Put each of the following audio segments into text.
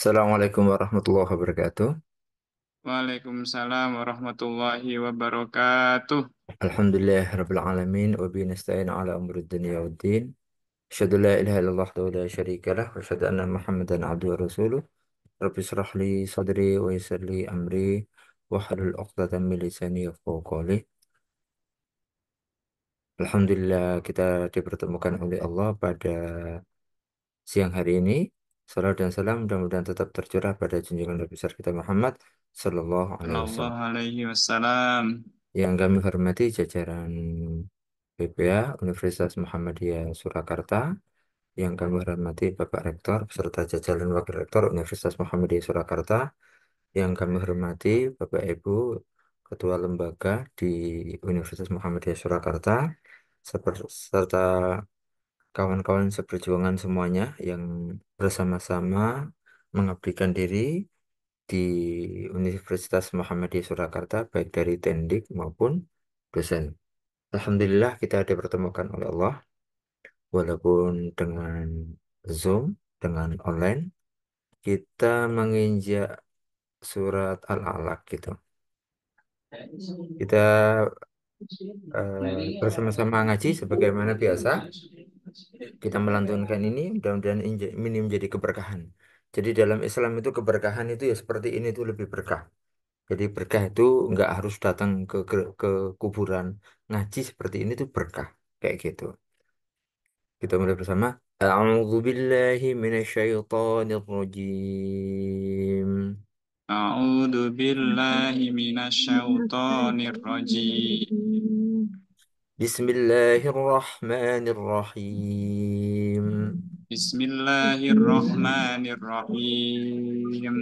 Assalamualaikum warahmatullahi wabarakatuh. Waalaikumsalam warahmatullahi wabarakatuh. Alhamdulillah rabbil alamin wa bihi nasta'in ala umuri dunya waddin. Asyhadu la ilaha illallah wa la syarika lah wa asyhadu anna Muhammadan abduhu wa rasuluh. Rabbi israh li sadri wa yassir li amri wa hlul 'uqdatam min lisani yafqahu qawli. Alhamdulillah kita dipertemukan oleh Allah pada siang hari ini. Salam dan salam mudah-mudahan tetap tercurah pada junjungan Nabi besar kita Muhammad sallallahu alaihi wasallam. Sallallahu alaihi wasallam. Yang kami hormati jajaran BPA Universitas Muhammadiyah Surakarta, yang kami hormati Bapak Rektor beserta jajaran Wakil Rektor Universitas Muhammadiyah Surakarta, yang kami hormati Bapak Ibu Ketua Lembaga di Universitas Muhammadiyah Surakarta, serta kawan-kawan seperjuangan semuanya yang bersama-sama mengabdikan diri di Universitas Muhammadiyah Surakarta, baik dari Tendik maupun dosen. Alhamdulillah kita dipertemukan oleh Allah walaupun dengan Zoom, dengan online, kita menginjak surat Al-Alaq gitu. Kita bersama-sama ngaji sebagaimana biasa. Kita melantunkan ini, mudah-mudahan ini menjadi keberkahan. Jadi dalam Islam itu keberkahan itu ya seperti ini tuh lebih berkah. Jadi berkah itu nggak harus datang ke kuburan. Ngaji seperti ini tuh berkah. Kayak gitu. Kita mulai bersama. A'udzu billahi minasyaitonir rajim. A'udzu billahi minasyaitonir rajim. Bismillahirrahmanirrahim. Bismillahirrahmanirrahim.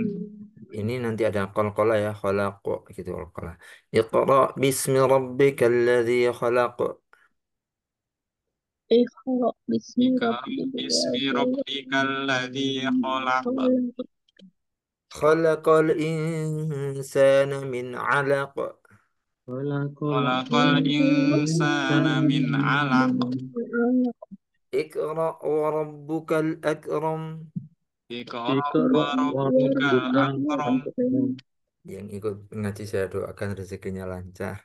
Ini nanti ada qalqalah ya, khalaq gitu qalqalah. Iqra bismi rabbikal ladzi khalaq. اقرأ باسم Iqra ربك bismi الذي rabbikal ladzi khalaq. خلق Khalaqal insana min 'alaq. خلق Khalaqal insana min 'alaq. Iqra wa rabbukal akram. Iqra wa اقرأ rabbukal وربك akram. الأكرم. Yang ikut ngaji saya doakan rezekinya lancar.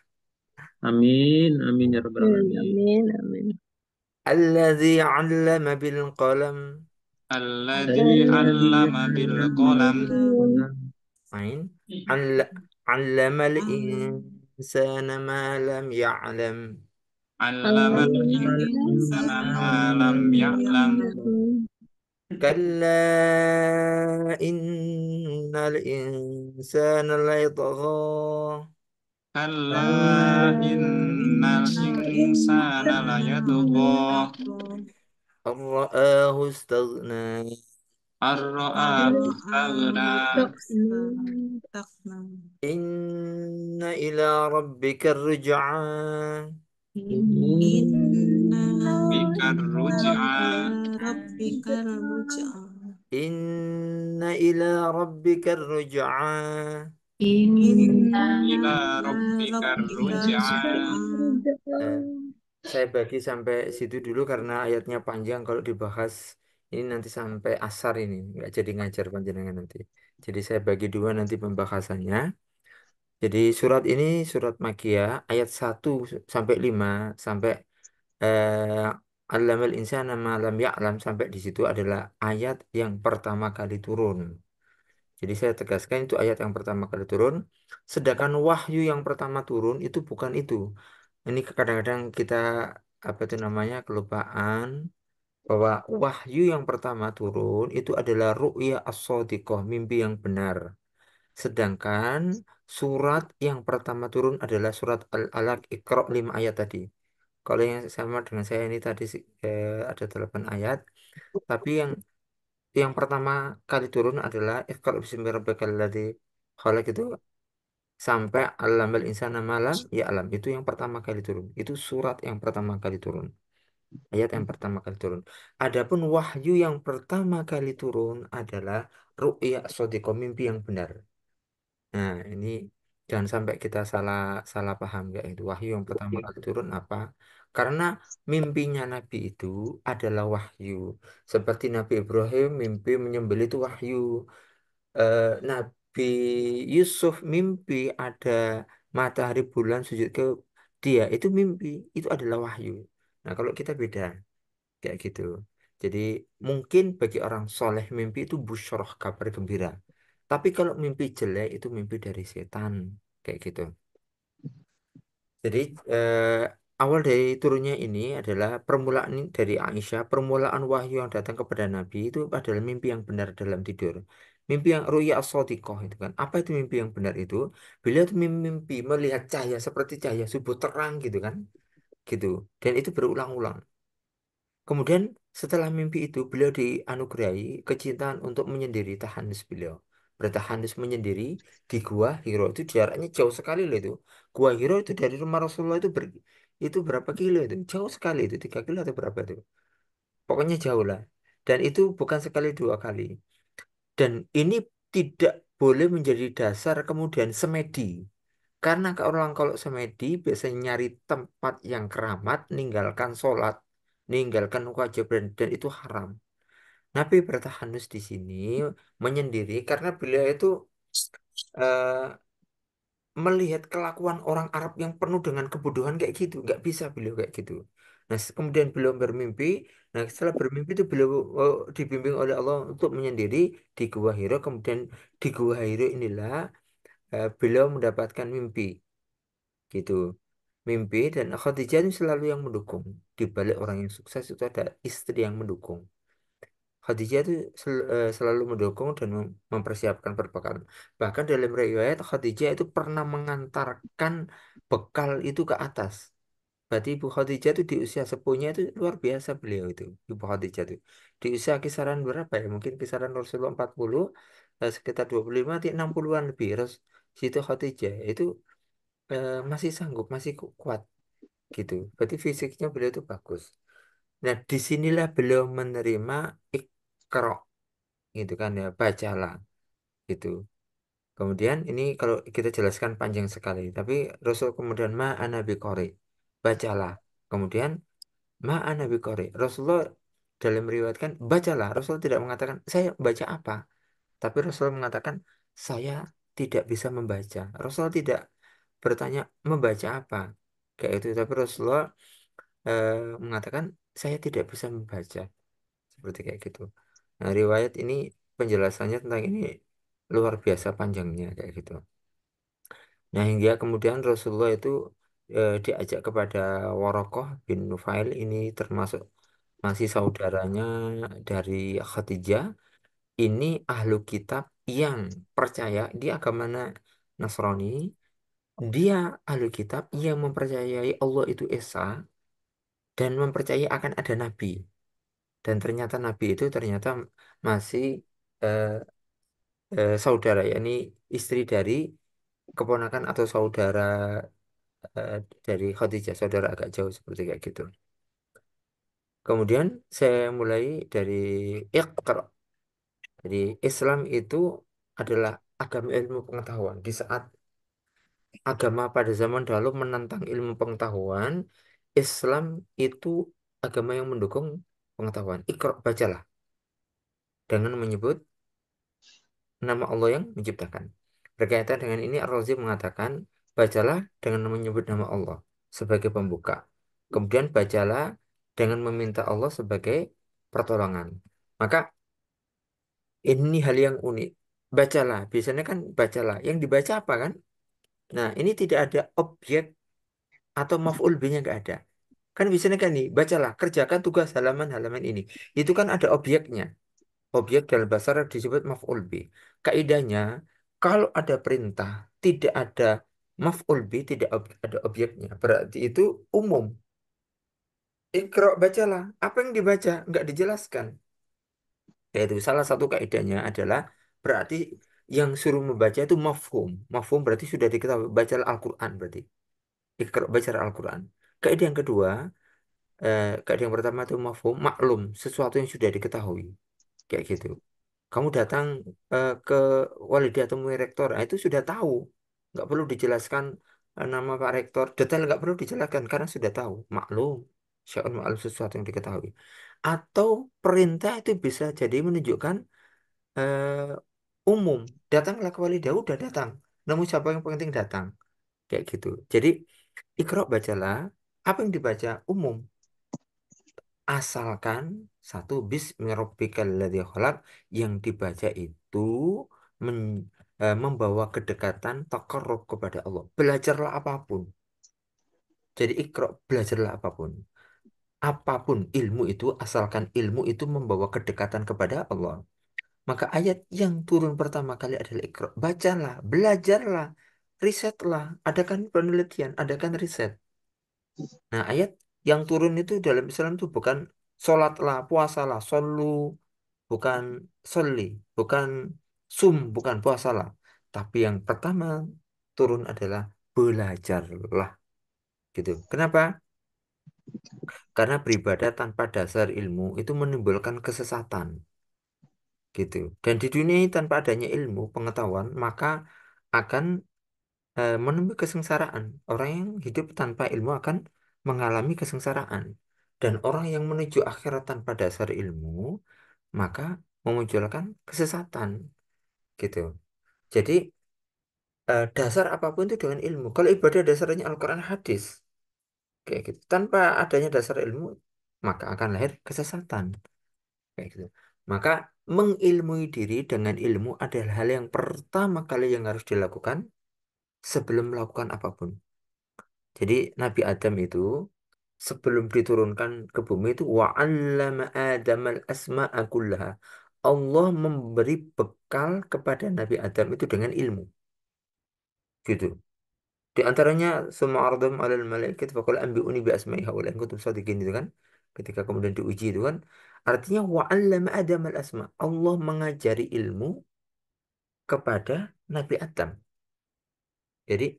Amin, amin ya rabbal alamin. آمين آمين Alladzi 'allama bil qalam. Alladzi الذي 'allama bil علم qalam. بالقلم Ain. 'Alla- 'Allamal insana ma lam ya'lam. 'Allamal علم insana ma lam الإنسان ما ya'lam. لم يعلم Kalla innal insana laytagha. Kalla كلا innal إن insana layatgha. Ar-ra'ahu istaghna. Ar-ra'ahu istaghna. Inna ila rabbika ruj'a. Bikar ruj'a. Inna ila rabbika ruj'a. Ila rabbikar ruj'a. Eh, saya bagi sampai situ dulu karena ayatnya panjang. Kalau dibahas ini nanti sampai asar ini nggak jadi ngajar panjenengan nanti. Jadi saya bagi dua nanti pembahasannya. Jadi surat ini surat Makkiyah ayat 1 sampai 5 sampai Allamal insana ma lam ya'lam sampai di situ adalah ayat yang pertama kali turun. Jadi saya tegaskan itu ayat yang pertama kali turun. Sedangkan wahyu yang pertama turun itu bukan itu. Ini kadang-kadang kita apa itu namanya kelupaan bahwa wahyu yang pertama turun itu adalah ru'ya as-shadiqah, mimpi yang benar. Sedangkan surat yang pertama turun adalah surat Al-Alaq, Iqra 5 ayat tadi. Kalau yang sama dengan saya ini tadi ada 8 ayat, tapi yang pertama kali turun adalah Iqra bismi rabbikal ladzi khalaq itu sampai Allamal insana malam ya alam itu yang pertama kali turun. Itu surat yang pertama kali turun. Ayat yang pertama kali turun. Adapun wahyu yang pertama kali turun adalah ru'ya shadiqah, mimpi yang benar. Nah, ini jangan sampai kita salah salah paham ya itu. Wahyu yang pertama kali turun apa? Karena mimpinya Nabi itu adalah wahyu. Seperti Nabi Ibrahim mimpi menyembelih itu wahyu. Nabi Yusuf mimpi ada matahari bulan sujud ke dia, itu mimpi, itu adalah wahyu. Nah, kalau kita beda kayak gitu. Jadi mungkin bagi orang soleh mimpi itu busyroh, kabar gembira. Tapi kalau mimpi jelek itu mimpi dari setan kayak gitu. Jadi awal dari turunnya ini adalah permulaan dari Aisyah, permulaan wahyu yang datang kepada Nabi itu adalah mimpi yang benar dalam tidur. Mimpi yang ruya as-shadiqah itu kan. Apa itu mimpi yang benar itu? Beliau itu mimpi melihat cahaya seperti cahaya subuh terang gitu kan. Gitu. Dan itu berulang-ulang. Kemudian setelah mimpi itu beliau dianugerahi kecintaan untuk menyendiri tahanus beliau. Bertahanus menyendiri di Gua Hiro itu jaraknya jauh sekali loh itu. Gua Hiro itu dari rumah Rasulullah itu itu berapa kilo itu? Jauh sekali itu, 3 kilo atau berapa itu? Pokoknya jauh lah. Dan itu bukan sekali dua kali. Dan ini tidak boleh menjadi dasar kemudian semedi. Karena orang kalau semedi biasanya nyari tempat yang keramat, ninggalkan sholat, ninggalkan kewajiban dan itu haram. Nabi bertahanus di sini menyendiri karena beliau itu eh, melihat kelakuan orang Arab yang penuh dengan kebodohan kayak gitu, nggak bisa beliau kayak gitu. Nah, kemudian beliau bermimpi. Nah, setelah bermimpi itu beliau dibimbing oleh Allah untuk menyendiri di Gua Hiro. Kemudian di Gua Hiro inilah beliau mendapatkan mimpi gitu. Mimpi dan Khadijah itu selalu yang mendukung. Di balik orang yang sukses itu ada istri yang mendukung. Khadijah itu selalu mendukung dan mempersiapkan perbekalan. Bahkan dalam riwayat Khadijah itu pernah mengantarkan bekal itu ke atas. Berarti Ibu Khadijah itu di usia sepuhnya itu luar biasa beliau itu. Ibu Khadijah itu. Di usia kisaran berapa ya? Mungkin kisaran Rasulullah 40, sekitar 25, 60-an lebih. Terus situ Khadijah itu masih sanggup, masih kuat gitu. Berarti fisiknya beliau itu bagus. Nah, disinilah beliau menerima ikro gitu kan ya, bacalah gitu. Kemudian ini kalau kita jelaskan panjang sekali, tapi Rasul kemudian ma ana biqori, bacalah. Kemudian ma ana biqori, Rasulullah dalam meriwayatkan bacalah. Rasul tidak mengatakan saya baca apa, tapi Rasul mengatakan saya tidak bisa membaca. Rasul tidak bertanya membaca apa kayak itu, tapi Rasulullah eh, mengatakan saya tidak bisa membaca seperti kayak gitu. Nah, riwayat ini penjelasannya tentang ini luar biasa panjangnya kayak gitu. Nah, hingga kemudian Rasulullah itu diajak kepada Warokoh bin Nufail, ini termasuk masih saudaranya dari Khadijah. Ini ahlu kitab yang percaya di agama Nasrani. Dia ahlu kitab yang mempercayai Allah itu Esa dan mempercayai akan ada nabi. Dan ternyata nabi itu ternyata masih eh, saudara, yakni istri dari keponakan atau saudara eh, dari Khadijah, saudara agak jauh seperti kayak gitu. Kemudian saya mulai dari Iqra. Jadi Islam itu adalah agama ilmu pengetahuan. Di saat agama pada zaman dahulu menentang ilmu pengetahuan, Islam itu agama yang mendukung pengetahuan. Iqra, bacalah dengan menyebut nama Allah yang menciptakan. Berkaitan dengan ini, Ar-Razi mengatakan, bacalah dengan menyebut nama Allah sebagai pembuka. Kemudian bacalah dengan meminta Allah sebagai pertolongan. Maka ini hal yang unik. Bacalah, biasanya kan bacalah. Yang dibaca apa kan? Nah, ini tidak ada objek atau maf'ul bih-nya nggak ada. Kan biasanya kan nih, bacalah, kerjakan tugas halaman-halaman ini. Itu kan ada objeknya. Objek dalam bahasa Arab disebut maf'ul bih. Kaidahnya, kalau ada perintah, tidak ada maf'ul bih, tidak ada objeknya. Berarti itu umum. Iqra, bacalah. Apa yang dibaca? Nggak dijelaskan. Yaitu salah satu kaidahnya adalah berarti yang suruh membaca itu mafhum. Mafhum berarti sudah diketahui. Bacalah Al-Quran berarti. Iqra, baca Al-Quran. Kaidah yang kedua, kaidah yang pertama itu mafhum, maklum. Sesuatu yang sudah diketahui. Kayak gitu. Kamu datang ke walidi atau murid rektor, nah, itu sudah tahu. Nggak perlu dijelaskan nama Pak Rektor. Detail nggak perlu dijelaskan karena sudah tahu. Maklum. Syai'un maklum, sesuatu yang diketahui. Atau perintah itu bisa jadi menunjukkan umum. Datanglah ke wali dia udah datang. Nemu siapa yang penting datang. Kayak gitu. Jadi Iqra bacalah apa yang dibaca umum. Asalkan satu bismi rabbikal ladzi khalaq yang dibaca itu membawa kedekatan takarrub kepada Allah. Belajarlah apapun. Jadi Iqra belajarlah apapun. Apapun ilmu itu asalkan ilmu itu membawa kedekatan kepada Allah. Maka ayat yang turun pertama kali adalah Iqra. Bacalah, belajarlah, risetlah, adakan penelitian, adakan riset. Nah, ayat yang turun itu dalam Islam itu bukan sholatlah, puasalah, solu, bukan soli, bukan sum, bukan puasalah. Tapi yang pertama turun adalah belajarlah, gitu. Kenapa? Karena beribadah tanpa dasar ilmu itu menimbulkan kesesatan, gitu. Dan di dunia ini tanpa adanya ilmu, pengetahuan, maka akan menemui kesengsaraan. Orang yang hidup tanpa ilmu akan mengalami kesengsaraan. Dan orang yang menuju akhirat tanpa dasar ilmu, maka memunculkan kesesatan, gitu. Jadi dasar apapun itu dengan ilmu. Kalau ibadah dasarnya Al-Quran hadis, kayak gitu. Tanpa adanya dasar ilmu, maka akan lahir kesesatan, kayak gitu. Maka mengilmui diri dengan ilmu adalah hal yang pertama kali yang harus dilakukan sebelum melakukan apapun. Jadi Nabi Adam itu sebelum diturunkan ke bumi itu wa'allama Adam al-asma'a kullaha. Allah memberi bekal kepada Nabi Adam itu dengan ilmu. Gitu. Di antaranya semua ardham alal malaikat faqul anbi'uni bi asma'i haula in kuntum shadiqin itu kan. Ketika kemudian diuji itu kan artinya wa'allama Adam al-asma. Allah mengajari ilmu kepada Nabi Adam. Jadi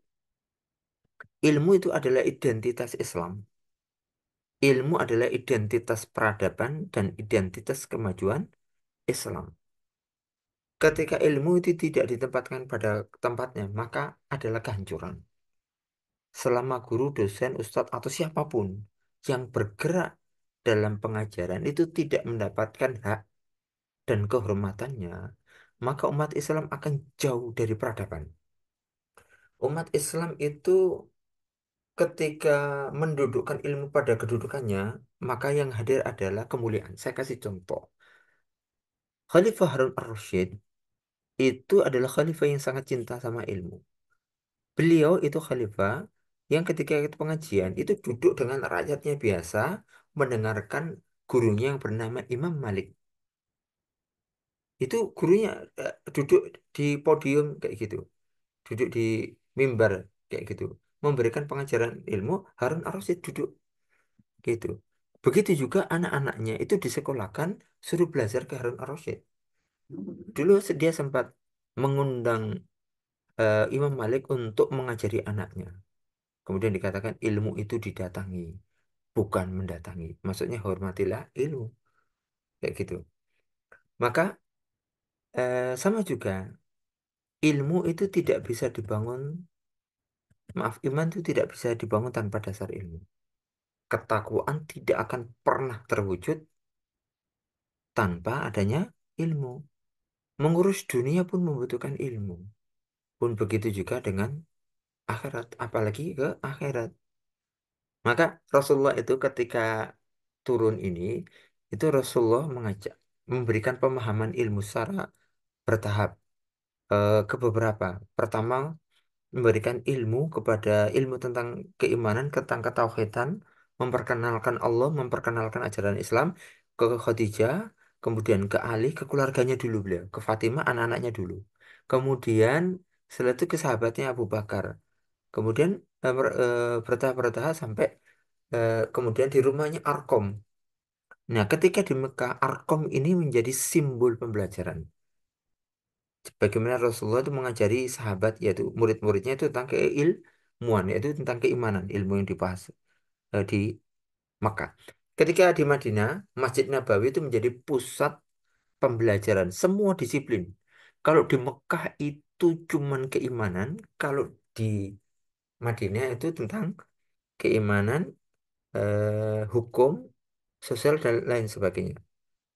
ilmu itu adalah identitas Islam. Ilmu adalah identitas peradaban dan identitas kemajuan Islam. Ketika ilmu itu tidak ditempatkan pada tempatnya, maka adalah kehancuran. Selama guru, dosen, ustadz, atau siapapun yang bergerak dalam pengajaran itu tidak mendapatkan hak dan kehormatannya, maka umat Islam akan jauh dari peradaban. Umat Islam itu ketika mendudukkan ilmu pada kedudukannya, maka yang hadir adalah kemuliaan. Saya kasih contoh. Khalifah Harun ar-Rasyid itu adalah khalifah yang sangat cinta sama ilmu. Beliau itu khalifah yang ketika itu pengajian itu duduk dengan rakyatnya biasa mendengarkan gurunya yang bernama Imam Malik. Itu gurunya duduk di podium kayak gitu, duduk di mimbar kayak gitu, memberikan pengajaran ilmu. Harun ar-Rasyid duduk gitu. Begitu juga anak-anaknya itu disekolahkan suruh belajar ke Harun ar-Rasyid. Dulu dia sempat mengundang Imam Malik untuk mengajari anaknya. Kemudian dikatakan ilmu itu didatangi, bukan mendatangi. Maksudnya hormatilah ilmu, kayak gitu. Maka sama juga ilmu itu tidak bisa dibangun, maaf, iman itu tidak bisa dibangun tanpa dasar ilmu. Ketakwaan tidak akan pernah terwujud tanpa adanya ilmu. Mengurus dunia pun membutuhkan ilmu. Pun begitu juga dengan akhirat, apalagi ke akhirat. Maka Rasulullah itu ketika turun ini, itu Rasulullah mengajak, memberikan pemahaman ilmu secara bertahap ke beberapa. Pertama, memberikan ilmu kepada ilmu tentang keimanan, tentang ketauhidan, memperkenalkan Allah, memperkenalkan ajaran Islam ke Khadijah, kemudian ke Ali, ke keluarganya dulu beliau, ke Fatimah, anak-anaknya dulu. Kemudian setelah itu ke sahabatnya Abu Bakar. Kemudian bertahap-bertahap sampai kemudian di rumahnya Arkom. Nah, ketika di Mekah, Arkom ini menjadi simbol pembelajaran. Bagaimana Rasulullah itu mengajari sahabat, yaitu murid-muridnya itu tentang keilmuan, yaitu tentang keimanan, ilmu yang dibahas di Mekah. Ketika di Madinah, Masjid Nabawi itu menjadi pusat pembelajaran semua disiplin. Kalau di Mekah itu cuman keimanan, kalau di Madinah itu tentang keimanan, hukum, sosial dan lain sebagainya.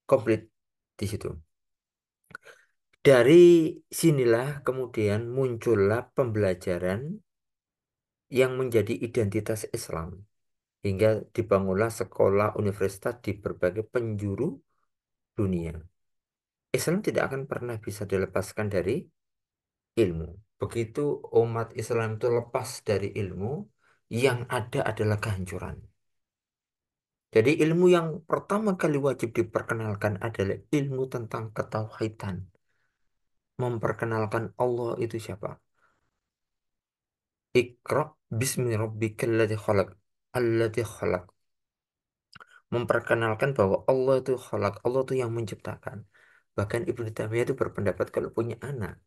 Komplit di situ. Dari sinilah kemudian muncullah pembelajaran yang menjadi identitas Islam. Hingga dibangunlah sekolah universitas di berbagai penjuru dunia. Islam tidak akan pernah bisa dilepaskan dari ilmu. Begitu umat Islam itu lepas dari ilmu, yang ada adalah kehancuran. Jadi ilmu yang pertama kali wajib diperkenalkan adalah ilmu tentang ketauhidan. Memperkenalkan Allah itu siapa? Iqra bismi rabbikal ladzi khalaq. Alladzi khalaq. Memperkenalkan bahwa Allah itu khalaq, Allah itu yang menciptakan. Bahkan Ibnu Taimiyah itu berpendapat kalau punya anak,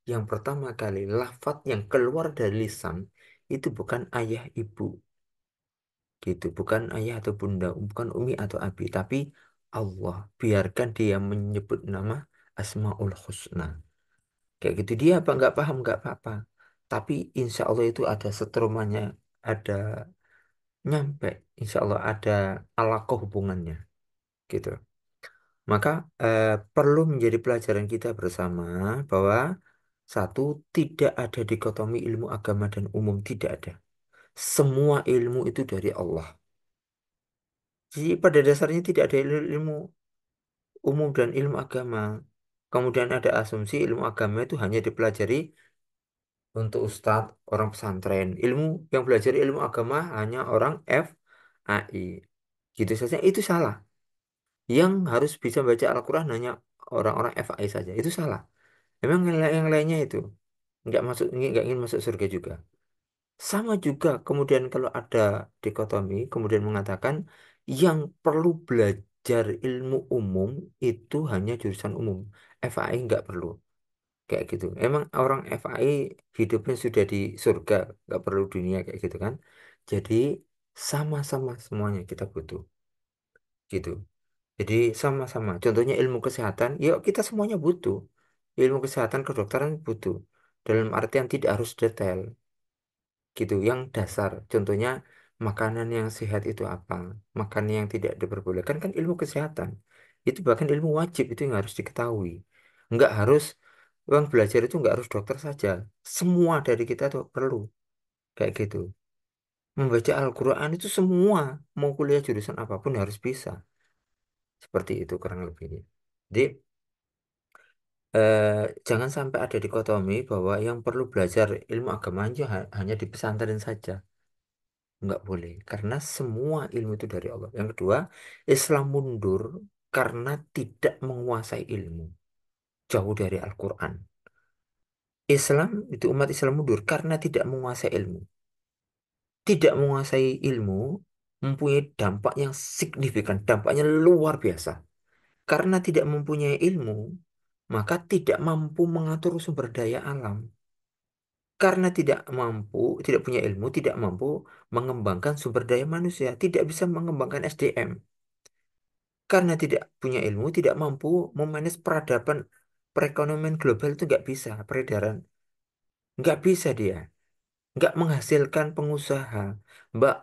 yang pertama kali lafaz yang keluar dari lisan itu bukan ayah ibu, gitu, bukan ayah atau bunda, bukan umi atau abi, tapi Allah. Biarkan dia menyebut nama Asmaul Husna. Kayak gitu dia apa nggak paham nggak apa-apa. Tapi insya Allah itu ada seterumannya, ada nyampe, insya Allah ada alaqah hubungannya, gitu. Maka perlu menjadi pelajaran kita bersama bahwa satu, tidak ada dikotomi ilmu agama dan umum, tidak ada. Semua ilmu itu dari Allah. Jadi pada dasarnya tidak ada ilmu umum dan ilmu agama. Kemudian ada asumsi ilmu agama itu hanya dipelajari untuk ustadz, orang pesantren. Ilmu yang belajar ilmu agama hanya orang FAI. Gitu saja, itu salah. Yang harus bisa baca Al-Quran hanya orang-orang FAI saja. Itu salah. Memang yang lainnya itu nggak ingin masuk surga juga. Sama juga kemudian kalau ada dikotomi, kemudian mengatakan yang perlu belajar ilmu umum itu hanya jurusan umum. FAI nggak perlu. Kayak gitu. Emang orang FAI hidupnya sudah di surga, nggak perlu dunia kayak gitu kan. Jadi sama-sama semuanya kita butuh. Gitu. Jadi sama-sama. Contohnya ilmu kesehatan, yuk kita semuanya butuh. Ilmu kesehatan kedokteran butuh. Dalam artian tidak harus detail. Gitu, yang dasar. Contohnya makanan yang sehat itu apa? Makanan yang tidak diperbolehkan kan ilmu kesehatan. Itu bahkan ilmu wajib itu yang harus diketahui. Nggak harus, Bang belajar itu nggak harus dokter saja. Semua dari kita tuh perlu. Kayak gitu. Membaca Al-Quran itu semua. Mau kuliah jurusan apapun harus bisa. Seperti itu kurang lebihnya. Jadi eh, jangan sampai ada dikotomi bahwa yang perlu belajar ilmu agama aja hanya di pesantren saja. Nggak boleh, karena semua ilmu itu dari Allah. Yang kedua, Islam mundur karena tidak menguasai ilmu. Jauh dari Al-Quran. Islam itu umat Islam mundur karena tidak menguasai ilmu. Tidak menguasai ilmu mempunyai dampak yang signifikan, dampaknya luar biasa. Karena tidak mempunyai ilmu, maka tidak mampu mengatur sumber daya alam. Karena tidak mampu, tidak punya ilmu, tidak mampu mengembangkan sumber daya manusia, tidak bisa mengembangkan SDM. Karena tidak punya ilmu, tidak mampu memanage peradaban perekonomian global itu nggak bisa, peredaran. Nggak bisa dia. Nggak menghasilkan pengusaha.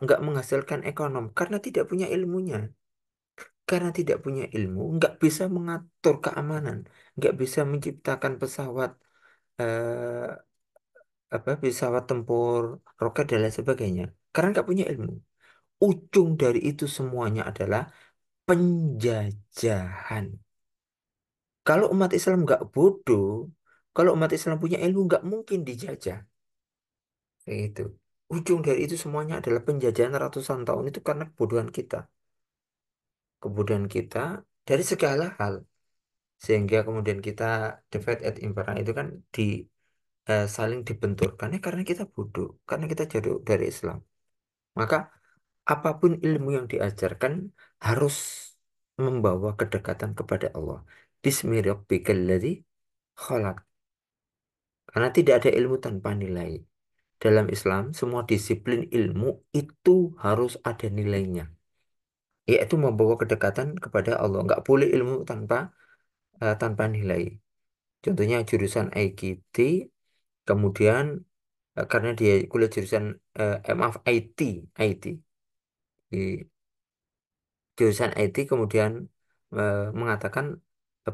Nggak menghasilkan ekonom. Karena tidak punya ilmunya. Karena tidak punya ilmu, nggak bisa mengatur keamanan. Nggak bisa menciptakan pesawat, eh, pesawat tempur, roket, dan lain sebagainya. Karena nggak punya ilmu. Ujung dari itu semuanya adalah penjajahan. Kalau umat Islam nggak bodoh, kalau umat Islam punya ilmu nggak mungkin dijajah. Kayak gitu. Ujung dari itu semuanya adalah penjajahan ratusan tahun itu karena kebodohan kita. Kebodohan kita dari segala hal. Sehingga kemudian kita divide et impera itu kan saling dibenturkan ya karena kita bodoh. Karena kita jauh dari Islam. Maka apapun ilmu yang diajarkan harus membawa kedekatan kepada Allah. Bismillahirrahmanirrahim. Khalaq. Karena tidak ada ilmu tanpa nilai. Dalam Islam, semua disiplin ilmu itu harus ada nilainya. Yaitu membawa kedekatan kepada Allah. Nggak boleh ilmu tanpa nilai. Contohnya jurusan IKT, kemudian karena dia kuliah jurusan maaf IT. Di jurusan IT kemudian mengatakan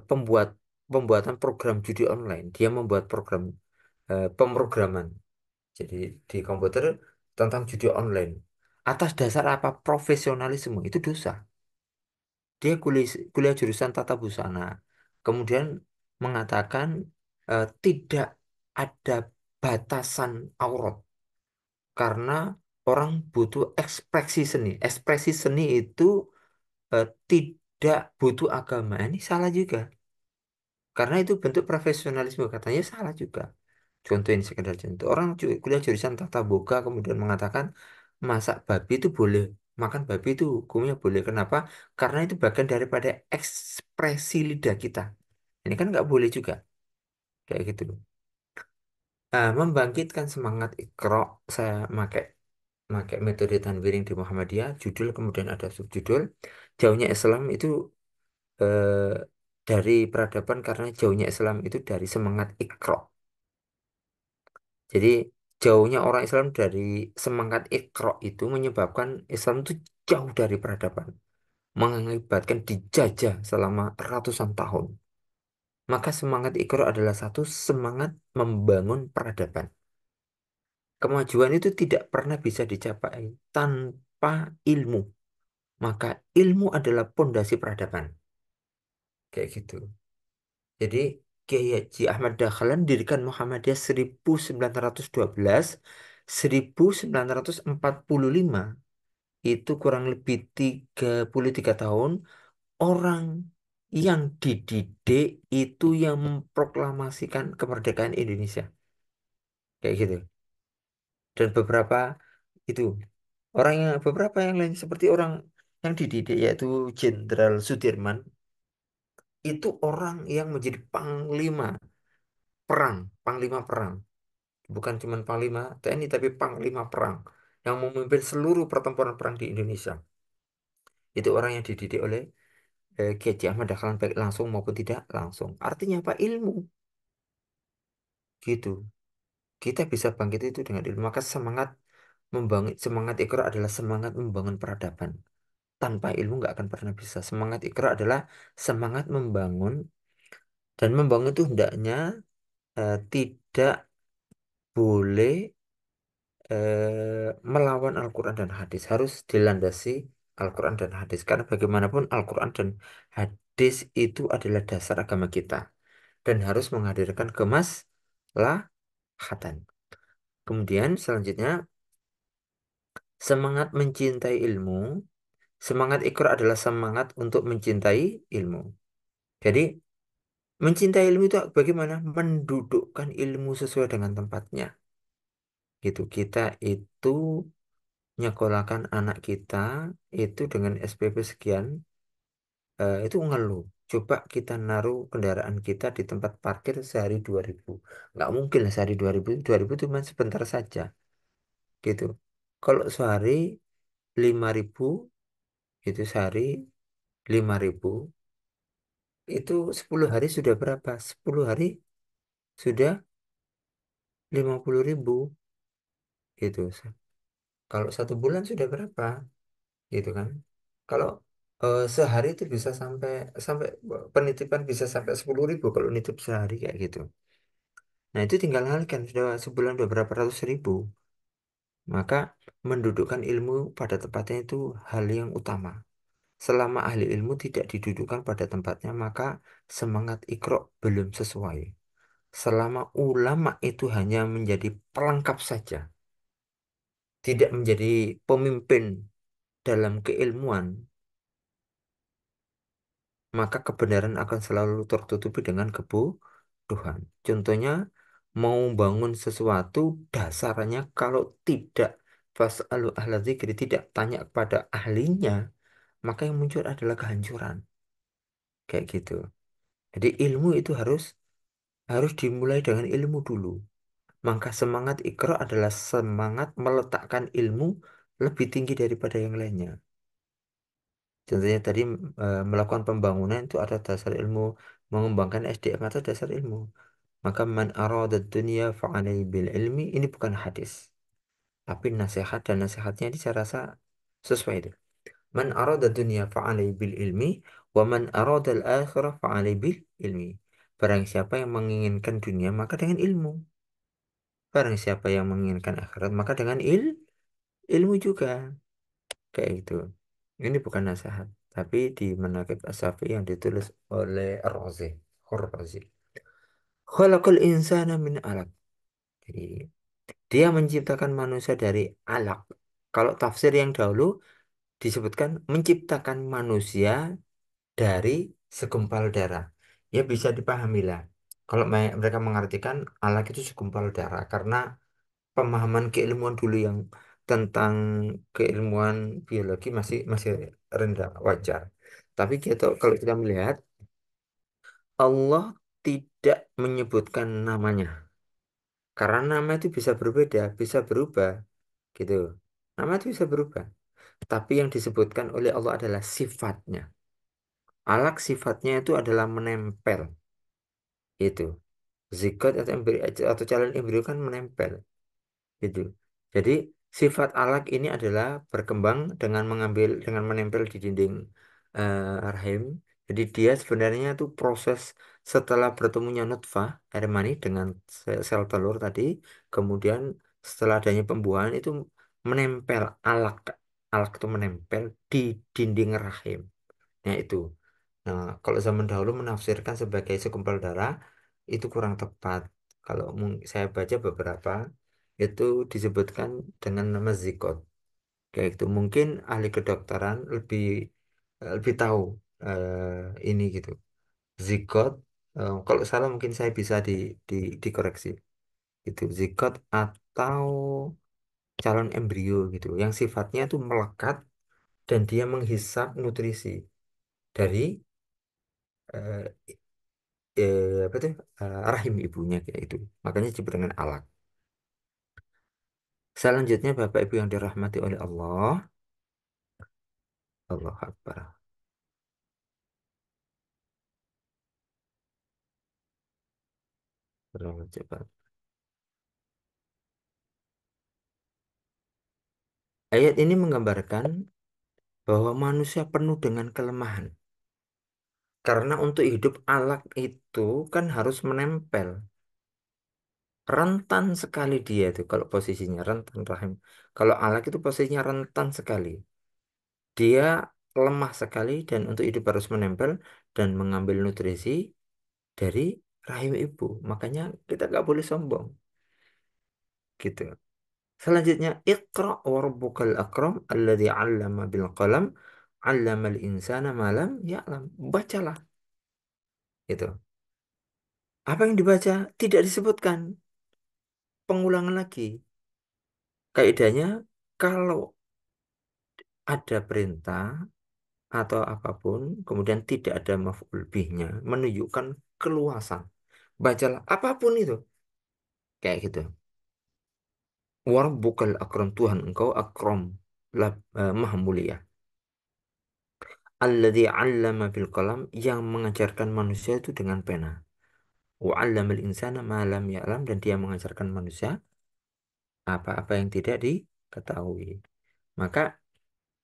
pembuat pembuatan program judi online. Dia membuat program pemrograman. Jadi di komputer tentang judi online. Atas dasar apa? Profesionalisme itu dosa. Dia kuliah jurusan tata busana. Kemudian mengatakan tidak ada batasan aurat karena orang butuh ekspresi seni. Ekspresi seni itu tidak butuh agama. Ini salah juga. Karena itu bentuk profesionalisme katanya salah juga. Contoh ini sekedar contoh. Orang kuliah jurusan tata boga kemudian mengatakan masak babi itu boleh. Makan babi itu hukumnya boleh. Kenapa? Karena itu bagian daripada ekspresi lidah kita. Ini kan nggak boleh juga. Kayak gitu. Membangkitkan semangat Iqra, saya pakai pakai metode Tanwiring di Muhammadiyah. Judul kemudian ada subjudul. Jauhnya Islam itu eh, dari peradaban karena jauhnya Islam itu dari semangat Iqra. Jadi jauhnya orang Islam dari semangat Iqra itu menyebabkan Islam itu jauh dari peradaban, mengakibatkan dijajah selama ratusan tahun. Maka semangat Iqra adalah satu semangat membangun peradaban. Kemajuan itu tidak pernah bisa dicapai tanpa ilmu. Maka ilmu adalah pondasi peradaban. Kayak gitu. Jadi Kiai Haji Ahmad Dahlan dirikan Muhammadiyah 1912, 1945 itu kurang lebih 33 tahun orang yang dididik itu yang memproklamasikan kemerdekaan Indonesia. Kayak gitu. Dan itu beberapa yang lain seperti orang yang dididik yaitu Jenderal Sudirman itu orang yang menjadi panglima perang, bukan cuma panglima TNI tapi panglima perang yang memimpin seluruh pertempuran perang di Indonesia. Itu orang yang dididik oleh Kiai Haji Ahmad Dahlan baik langsung maupun tidak langsung. Artinya apa? Ilmu. Gitu. Kita bisa bangkit itu dengan ilmu. Maka semangat Iqra adalah semangat membangun peradaban. Tanpa ilmu nggak akan pernah bisa. Semangat Iqra adalah semangat membangun dan membangun itu hendaknya tidak boleh melawan Al-Quran dan hadis. Harus dilandasi Al-Quran dan hadis. Karena bagaimanapun Al-Quran dan hadis itu adalah dasar agama kita. Dan harus menghadirkan kemaslahatan. Kemudian selanjutnya, semangat mencintai ilmu. Semangat Iqra adalah semangat untuk mencintai ilmu. Jadi, mencintai ilmu itu bagaimana? Mendudukkan ilmu sesuai dengan tempatnya. Gitu. Kita itu nyekolahkan anak kita itu dengan SPP sekian, itu ngeluh. Coba kita naruh kendaraan kita di tempat parkir sehari 2.000. Nggak mungkin lah sehari 2.000. 2.000 cuma sebentar saja. Gitu. Kalau sehari 5.000, itu sehari 5.000, itu 10 hari sudah berapa? 10 hari sudah 50.000. Gitu. Kalau 1 bulan sudah berapa? Gitu kan? Kalau sehari itu bisa sampai sampai penitipan bisa sampai 10.000 kalau nitip sehari kayak gitu. Nah itu tinggal kalikan sudah sebulan udah berapa ratus ribu. Maka mendudukkan ilmu pada tempatnya itu hal yang utama. Selama ahli ilmu tidak didudukkan pada tempatnya, maka semangat Iqra belum sesuai. Selama ulama itu hanya menjadi pelengkap saja, tidak menjadi pemimpin dalam keilmuan, maka kebenaran akan selalu tertutupi dengan kebodohan. Contohnya, mau bangun sesuatu, dasarnya kalau tidak fas'alu ahla dzikri, tidak tanya kepada ahlinya, maka yang muncul adalah kehancuran. Kayak gitu. Jadi ilmu itu harus harus dimulai dengan ilmu dulu. Maka semangat Iqra adalah semangat meletakkan ilmu lebih tinggi daripada yang lainnya. Contohnya tadi melakukan pembangunan itu ada dasar ilmu, mengembangkan SDM atau dasar ilmu. Maka man arada dunya fa'alaihi bil ilmi ini bukan hadis, tapi nasihat dan nasihatnya ini saya rasa sesuai itu. Man arada dunya fa'alaihi bil ilmi wa man arada al akhirah fa'alaihi bil ilmi. Barang siapa yang menginginkan dunia, maka dengan ilmu. Barang siapa yang menginginkan akhirat, maka dengan ilmu juga. Kayak gitu. Ini bukan nasihat, tapi di Manaqib As-Safi yang ditulis oleh Ar-Razi. Ar-Razi. Khalaqal insana min alaq. Jadi, dia menciptakan manusia dari alaq. Kalau tafsir yang dahulu disebutkan menciptakan manusia dari segumpal darah. Ya bisa dipahami lah. Kalau mereka mengartikan alaq itu segumpal darah karena pemahaman keilmuan dulu yang tentang keilmuan biologi masih masih rendah, wajar. Tapi kita kalau kita melihat Allah tidak menyebutkan namanya karena nama itu bisa berbeda, bisa berubah gitu. Nama itu bisa berubah. Tapi yang disebutkan oleh Allah adalah sifatnya. Alak sifatnya itu adalah menempel. Itu. Zigot atau atau calon embrio kan menempel. Gitu. Jadi sifat alak ini adalah berkembang dengan menempel di dinding rahim. Jadi dia sebenarnya itu proses setelah bertemunya nutfah air mani dengan sel telur tadi, kemudian setelah adanya pembuahan itu menempel alak. Alak itu menempel di dinding rahim. Nah itu. Nah, kalau zaman dahulu menafsirkan sebagai segumpal darah itu kurang tepat. Kalau saya baca beberapa itu disebutkan dengan nama zigot. Kayak itu. Mungkin ahli kedokteran lebih tahu ini gitu. Zigot. Kalau salah mungkin saya bisa di, dikoreksi. Itu zigot atau calon embrio gitu. Yang sifatnya itu melekat dan dia menghisap nutrisi dari eh, apa tuh rahim ibunya kayak itu. Makanya disebut dengan alak. Selanjutnya Bapak Ibu yang dirahmati oleh Allah, Allah Akbar. Berapa cepat. Ayat ini menggambarkan bahwa manusia penuh dengan kelemahan. Karena untuk hidup alak itu kan harus menempel. Rentan sekali dia itu kalau posisinya rentan rahim. Kalau alak itu posisinya rentan sekali. Dia lemah sekali dan untuk hidup harus menempel dan mengambil nutrisi dari rahim ibu. Makanya kita nggak boleh sombong. Gitu. Selanjutnya, Iqra wa rabbukal akram alladzi 'allama bil qalam 'allamal insana ma lam ya'lam. Bacalah. Itu. Apa yang dibaca tidak disebutkan. Pengulangan lagi. Kaidahnya kalau ada perintah atau apapun kemudian tidak ada maf'ul bihnya menunjukkan keluasan. Bacalah apapun itu. Kayak gitu. Warabbukal akram Tuhan engkau akram maha mulia. Alladzi 'allama bil qalam yang mengajarkan manusia itu dengan pena. Wa 'allamal insana ma lam ya'lam dan dia mengajarkan manusia apa-apa yang tidak diketahui. Maka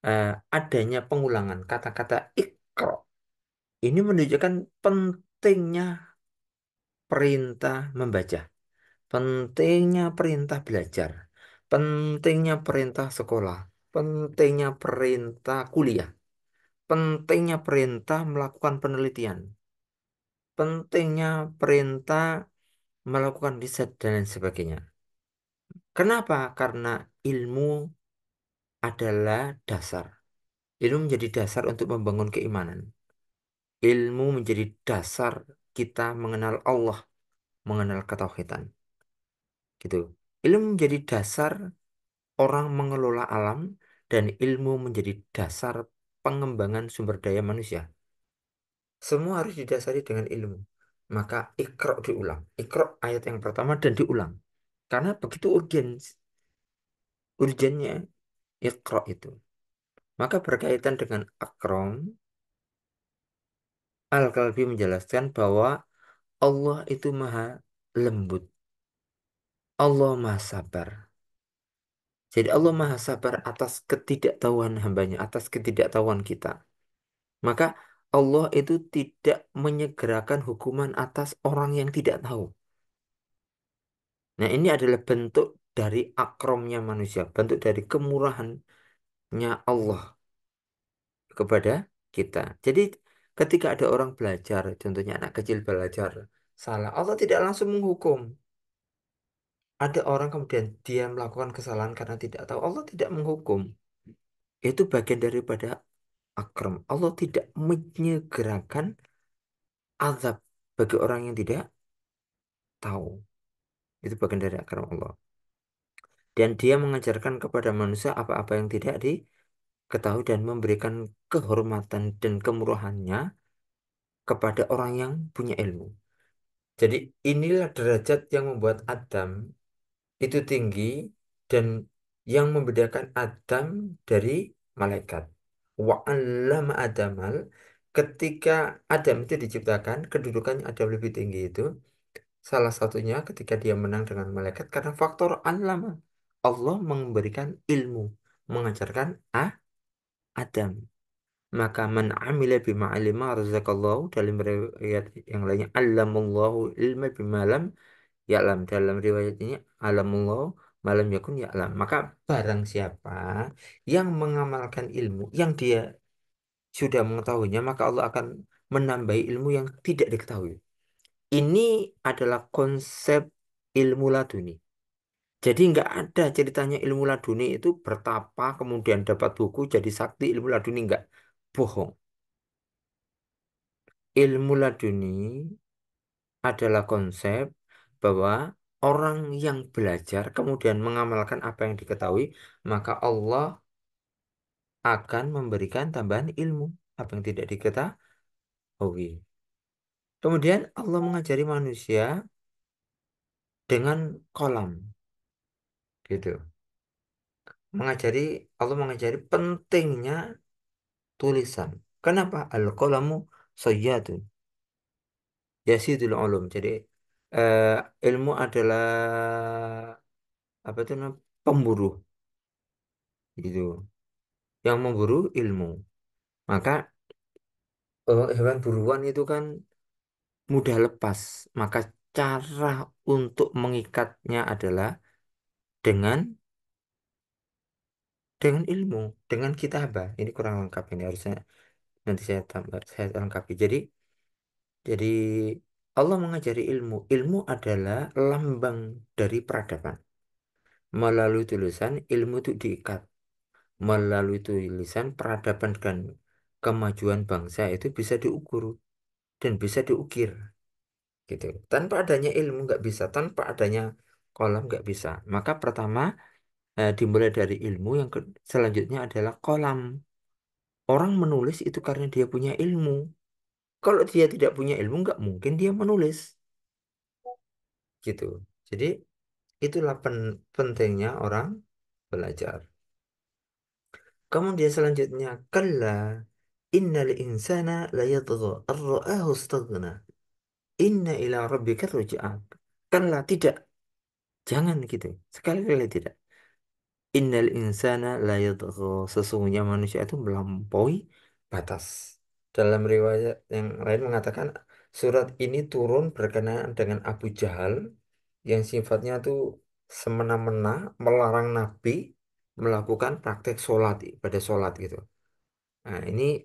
eh, adanya pengulangan kata-kata ikra ini menunjukkan pentingnya perintah membaca, pentingnya perintah belajar, pentingnya perintah sekolah, pentingnya perintah kuliah, pentingnya perintah melakukan penelitian, pentingnya perintah melakukan riset dan lain sebagainya. Kenapa? Karena ilmu adalah dasar. Ilmu menjadi dasar untuk membangun keimanan. Ilmu menjadi dasar kita mengenal Allah, mengenal ketauhidan. Gitu. Ilmu menjadi dasar orang mengelola alam dan ilmu menjadi dasar pengembangan sumber daya manusia. Semua harus didasari dengan ilmu. Maka Iqra diulang. Iqra ayat yang pertama dan diulang. Karena begitu urgennya Iqra itu. Maka berkaitan dengan akram, Al-Kalbi menjelaskan bahwa Allah itu maha lembut. Allah maha sabar. Jadi Allah maha sabar atas ketidaktahuan hambanya, atas ketidaktahuan kita. Maka Allah itu tidak menyegerakan hukuman atas orang yang tidak tahu. Nah, ini adalah bentuk dari akromnya manusia, bentuk dari kemurahannya Allah kepada kita. Jadi, ketika ada orang belajar, contohnya anak kecil belajar salah, Allah tidak langsung menghukum. Ada orang kemudian dia melakukan kesalahan karena tidak tahu, Allah tidak menghukum. Itu bagian daripada akram. Allah tidak menyegerakan azab bagi orang yang tidak tahu. Itu bagian dari akram Allah. Dan dia mengajarkan kepada manusia apa-apa yang tidak diketahui dan memberikan kehormatan dan kemurahannya kepada orang yang punya ilmu. Jadi inilah derajat yang membuat Adam itu tinggi dan yang membedakan Adam dari malaikat. Wa 'allama Adamal, ketika Adam itu diciptakan, kedudukannya Adam lebih tinggi itu salah satunya ketika dia menang dengan malaikat karena faktor 'allama. Allah memberikan ilmu, mengajarkan Adam. Maka man amila bima alima razaqallahu, dalam riwayat yang lainnya 'allamallahu ilma bima lam ya'lam, dalam riwayat ini alamullah malam yakun ya'lam. Maka barang siapa yang mengamalkan ilmu yang dia sudah mengetahuinya, maka Allah akan menambahi ilmu yang tidak diketahui. Ini adalah konsep ilmu laduni. Jadi nggak ada ceritanya ilmu laduni itu bertapa kemudian dapat buku jadi sakti, ilmu laduni nggak. Bohong. Ilmu laduni adalah konsep bahwa orang yang belajar kemudian mengamalkan apa yang diketahui, maka Allah akan memberikan tambahan ilmu apa yang tidak diketahui. Kemudian Allah mengajari manusia dengan kolam, gitu. Allah mengajari pentingnya tulisan. Kenapa? Al-qalamu sayyadun yasidul ulum. Jadi eh, ilmu adalah apa itu namanya? Pemburu, gitu. Yang memburu ilmu. Maka hewan buruan itu kan mudah lepas. Maka cara untuk mengikatnya adalah dengan ilmu, dengan kitabah. Ini kurang lengkap ini harusnya nanti saya tambah, saya lengkapi. Jadi Allah mengajari ilmu. Ilmu adalah lambang dari peradaban. Melalui tulisan ilmu itu diikat. Melalui tulisan peradaban dan kemajuan bangsa itu bisa diukur dan bisa diukir, gitu. Tanpa adanya ilmu nggak bisa, tanpa adanya kolam nggak bisa. Maka pertama dimulai dari ilmu, yang selanjutnya adalah kolam. Orang menulis itu karena dia punya ilmu. Kalau dia tidak punya ilmu nggak mungkin dia menulis, gitu. Jadi itulah pentingnya orang belajar. Kemudian selanjutnya kalla innal insana layatgha ar-ra'ahu istaghna inna ila rabbika ruj'an. Kalla, tidak, jangan gitu. Sekali-kali tidak. Innal insana layatgha, sesungguhnya manusia itu melampaui batas. Dalam riwayat yang lain mengatakan surat ini turun berkenaan dengan Abu Jahal yang sifatnya tuh semena-mena melarang Nabi melakukan praktek sholat, ibadah sholat gitu. Nah, ini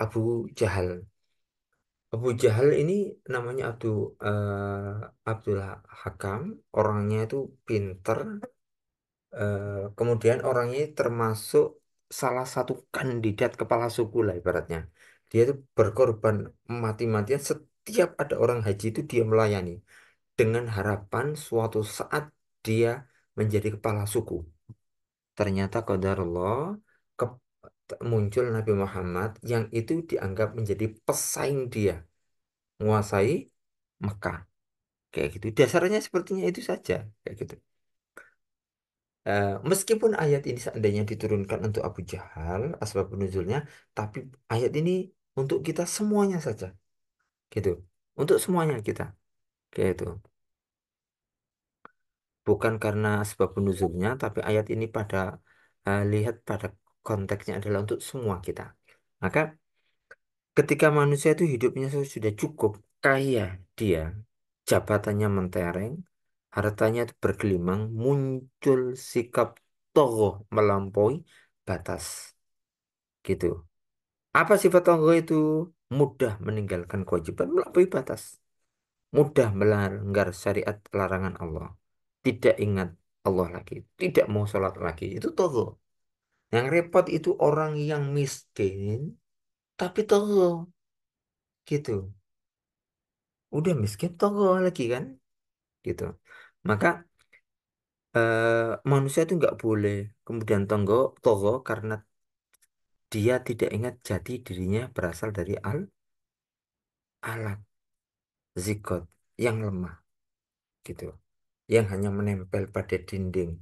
Abu Jahal. Abu Jahal ini namanya Abdullah Hakam. Orangnya itu pinter. Kemudian orangnya ini termasuk salah satu kandidat kepala suku lah ibaratnya. Dia itu berkorban mati-matian setiap ada orang haji itu dia melayani dengan harapan suatu saat dia menjadi kepala suku. Ternyata qadarullah ke- muncul Nabi Muhammad yang itu dianggap menjadi pesaing dia menguasai Mekah, kayak gitu. Dasarnya sepertinya itu saja, kayak gitu. Meskipun ayat ini seandainya diturunkan untuk Abu Jahal asbab nuzulnya, tapi ayat ini untuk kita semuanya saja, gitu. Untuk semuanya kita, kayak itu. Bukan karena sebab nuzulnya, tapi ayat ini lihat pada konteksnya adalah untuk semua kita. Maka Ketika manusia itu hidupnya sudah cukup kaya, dia jabatannya mentereng, hartanya itu bergelimang, muncul sikap togoh melampaui batas, gitu. Apa sifat togoh itu? Mudah meninggalkan kewajiban melampaui batas, mudah melanggar syariat larangan Allah, tidak ingat Allah lagi, tidak mau sholat lagi, itu togoh. Yang repot itu orang yang miskin tapi togoh, gitu. Udah miskin togoh lagi kan, gitu. Maka manusia itu nggak boleh kemudian togoh karena dia tidak ingat jati dirinya berasal dari alat zigot yang lemah, gitu, yang hanya menempel pada dinding.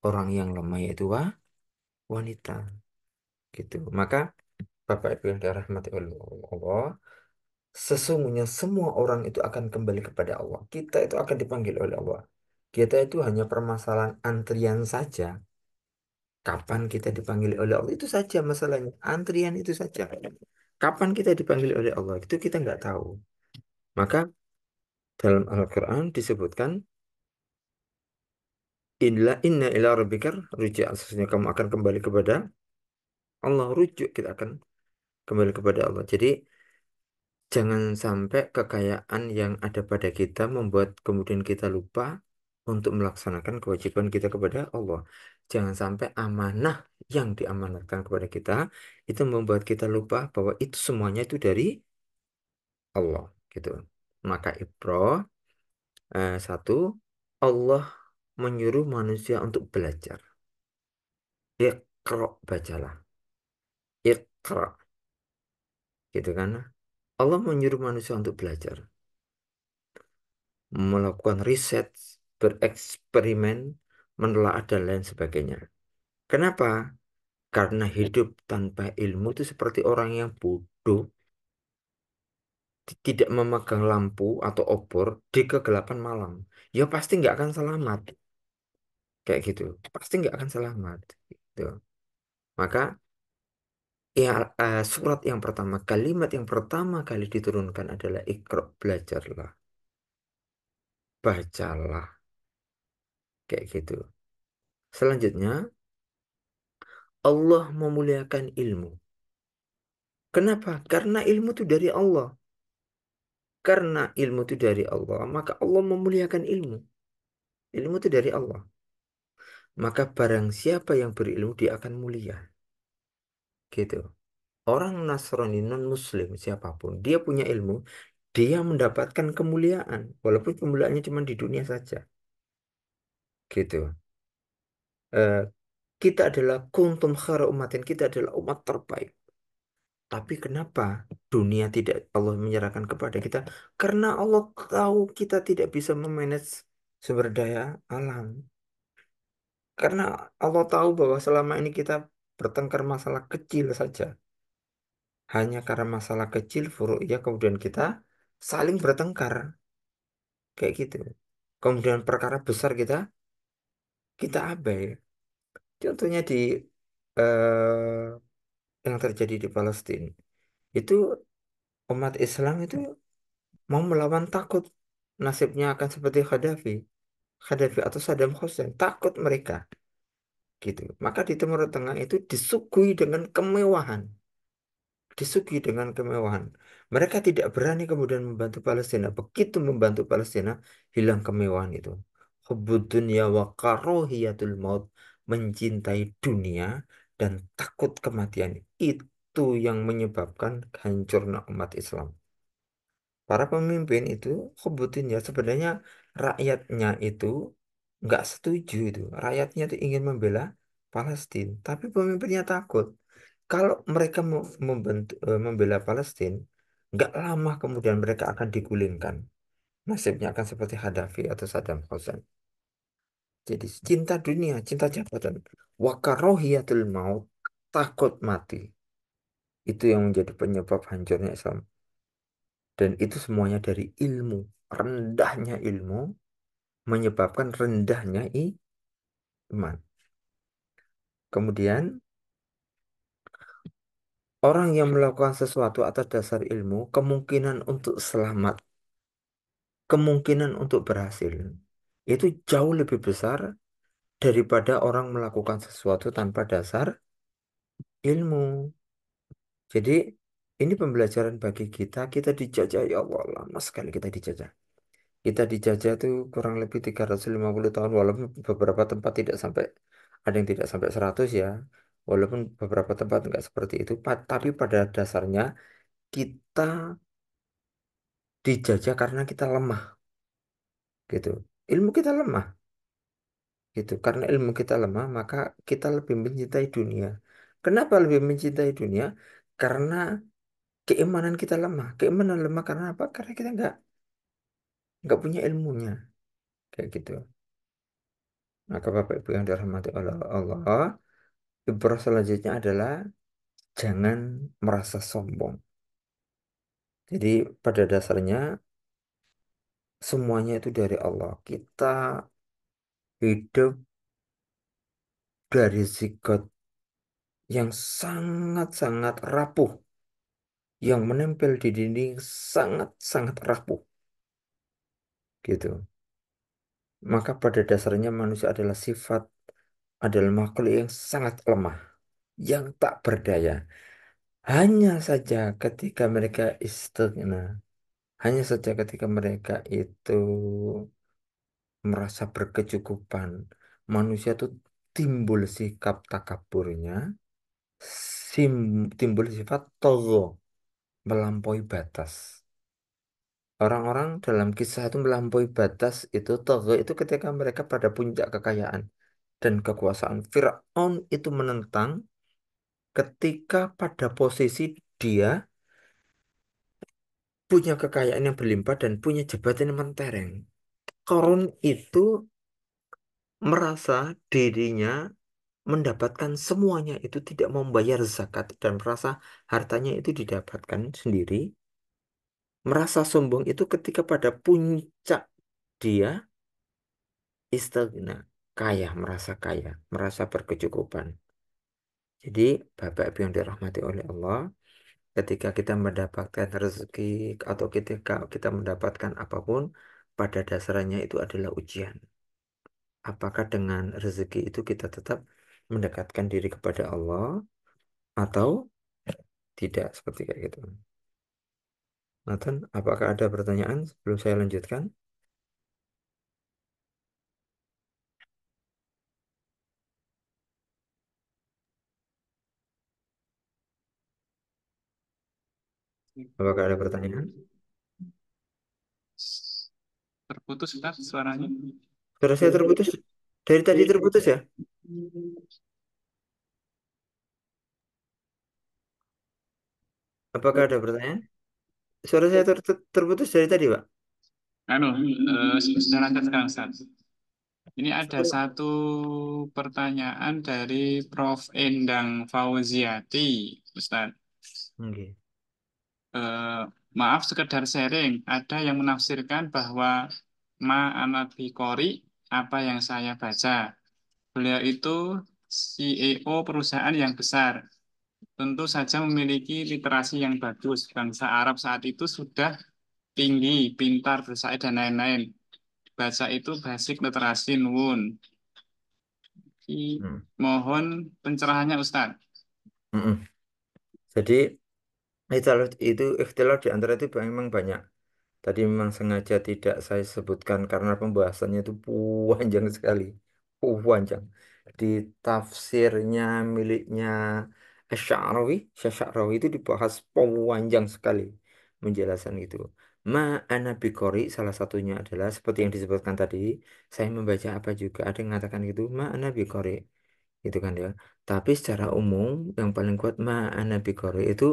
Orang yang lemah yaitu wanita, gitu. Maka Bapak Ibu yang dirahmati oleh Allah, sesungguhnya semua orang itu akan kembali kepada Allah. Kita itu akan dipanggil oleh Allah. Kita itu hanya permasalahan antrian saja. Kapan kita dipanggil oleh Allah itu saja masalahnya. Antrian itu saja. Kapan kita dipanggil oleh Allah itu kita nggak tahu. Maka dalam Al-Quran disebutkan inna ila rabbika rujuk. Sesungguhnya kamu akan kembali kepada Allah. Rujuk kita akan kembali kepada Allah. Jadi jangan sampai kekayaan yang ada pada kita membuat kemudian kita lupa untuk melaksanakan kewajiban kita kepada Allah. Jangan sampai amanah yang diamanatkan kepada kita itu membuat kita lupa bahwa itu semuanya itu dari Allah, gitu. Maka satu, Allah menyuruh manusia untuk belajar. Iqra, bacalah. Iqra, gitu kan? Allah menyuruh manusia untuk belajar, melakukan riset, bereksperimen, menelaah dan lain sebagainya. Kenapa? Karena hidup tanpa ilmu itu seperti orang yang bodoh, tidak memegang lampu atau obor di kegelapan malam. Ya pasti nggak akan selamat, kayak gitu. Pasti nggak akan selamat. Gitu. Maka ya surat yang pertama, kalimat yang pertama kali diturunkan adalah Iqra, belajarlah, bacalah, kayak gitu. Selanjutnya, Allah memuliakan ilmu. Kenapa? Karena ilmu itu dari Allah. Karena ilmu itu dari Allah, maka Allah memuliakan ilmu. Ilmu itu dari Allah. Maka barang siapa yang berilmu, dia akan mulia. Gitu. Orang Nasrani non-Muslim siapapun, dia punya ilmu, dia mendapatkan kemuliaan. Walaupun kemuliaannya cuma di dunia saja. Gitu. Eh, kita adalah kuntum khara umatin, kita adalah umat terbaik. Tapi kenapa dunia tidak Allah menyerahkan kepada kita? Karena Allah tahu kita tidak bisa memanage sumber daya alam. Karena Allah tahu bahwa selama ini kita bertengkar masalah kecil saja. Hanya karena masalah kecil, ya kemudian kita saling bertengkar. Kayak gitu. Kemudian perkara besar kita abai. Contohnya di yang terjadi di Palestina. Itu umat Islam itu mau melawan takut. Nasibnya akan seperti Gaddafi. Gaddafi atau Saddam Hussein. Takut mereka. Gitu. Maka di Timur Tengah itu disuguhi dengan kemewahan. Disuguhi dengan kemewahan. Mereka tidak berani kemudian membantu Palestina. Begitu membantu Palestina, hilang kemewahan itu. Hubbud dunya wa karohiyatul maut. Mencintai dunia dan takut kematian. Itu yang menyebabkan hancurnya umat Islam. Para pemimpin itu hubbutin ya sebenarnya rakyatnya itu nggak setuju itu. Rakyatnya itu ingin membela Palestina, tapi pemimpinnya takut. Kalau mereka membela Palestina, nggak lama kemudian mereka akan digulingkan. Nasibnya akan seperti Gaddafi atau Saddam Hussein. Jadi cinta dunia, cinta jabatan, wakarohiyatul maut, takut mati. Itu yang menjadi penyebab hancurnya Islam. Dan itu semuanya dari ilmu. Rendahnya ilmu menyebabkan rendahnya iman. Kemudian orang yang melakukan sesuatu atas dasar ilmu, kemungkinan untuk selamat, kemungkinan untuk berhasil, itu jauh lebih besar daripada orang melakukan sesuatu tanpa dasar ilmu. Jadi ini pembelajaran bagi kita. Kita dijajah, ya Allah, lama sekali kita dijajah. Kita dijajah itu kurang lebih 350 tahun, walaupun beberapa tempat tidak sampai, ada yang tidak sampai 100 ya. Walaupun beberapa tempat enggak seperti itu, tapi pada dasarnya kita dijajah karena kita lemah gitu. Ilmu kita lemah gitu. Karena ilmu kita lemah, maka kita lebih mencintai dunia. Kenapa lebih mencintai dunia? Karena keimanan kita lemah. Keimanan lemah karena apa? Karena kita nggak punya ilmunya kayak gitu. Maka Bapak Ibu yang dirahmati oleh Allah, ibrah selanjutnya adalah jangan merasa sombong. Jadi pada dasarnya semuanya itu dari Allah. Kita hidup dari zikat yang sangat-sangat rapuh, yang menempel di dinding sangat-sangat rapuh gitu. Maka pada dasarnya manusia adalah makhluk yang sangat lemah, yang tak berdaya. Hanya saja ketika mereka istighna, hanya saja ketika mereka itu merasa berkecukupan, manusia itu timbul sikap takaburnya, timbul sifat togo, melampaui batas. Orang-orang dalam kisah itu melampaui batas itu togo itu ketika mereka pada puncak kekayaan dan kekuasaan. Firaun itu menentang ketika pada posisi dia punya kekayaan yang berlimpah dan punya jabatan yang mentereng. Korun itu merasa dirinya mendapatkan semuanya itu tidak membayar zakat dan merasa hartanya itu didapatkan sendiri. Merasa sombong itu ketika pada puncak dia istighna, kaya, merasa berkecukupan. Jadi Bapak Ibu yang dirahmati oleh Allah, ketika kita mendapatkan rezeki atau ketika kita mendapatkan apapun, pada dasarnya itu adalah ujian. Apakah dengan rezeki itu kita tetap mendekatkan diri kepada Allah atau tidak seperti kayak gitu. Nathan, apakah ada pertanyaan sebelum saya lanjutkan? Apakah ada pertanyaan? Terputus Ustaz suaranya. Suara saya terputus. Dari tadi terputus ya? Apakah ada pertanyaan? Suara saya terputus dari tadi, Pak. Anu, sudah lancar sekarang Ustaz. Ini ada satu pertanyaan dari Prof. Endang Fauziati, Ustaz. Oke. Eh, maaf sekedar sharing, ada yang menafsirkan bahwa ma'anat bikori apa yang saya baca. Beliau itu CEO perusahaan yang besar. Tentu saja memiliki literasi yang bagus. Bangsa Arab saat itu sudah tinggi, pintar, bersaing, dan lain-lain. Baca itu basic literasi nuwun. Hmm. Mohon pencerahannya Ustadz. Mm-mm. Jadi itu ikhtilaf di antara itu memang banyak. Tadi memang sengaja tidak saya sebutkan karena pembahasannya itu panjang sekali. Panjang. Di tafsirnya miliknya Asy'arawi, Syekh itu dibahas panjang sekali menjelaskan itu. Ma ana biqori salah satunya adalah seperti yang disebutkan tadi, saya membaca apa juga ada yang mengatakan gitu, ma ana biqori itu kan ya. Tapi secara umum yang paling kuat ma ana biqori itu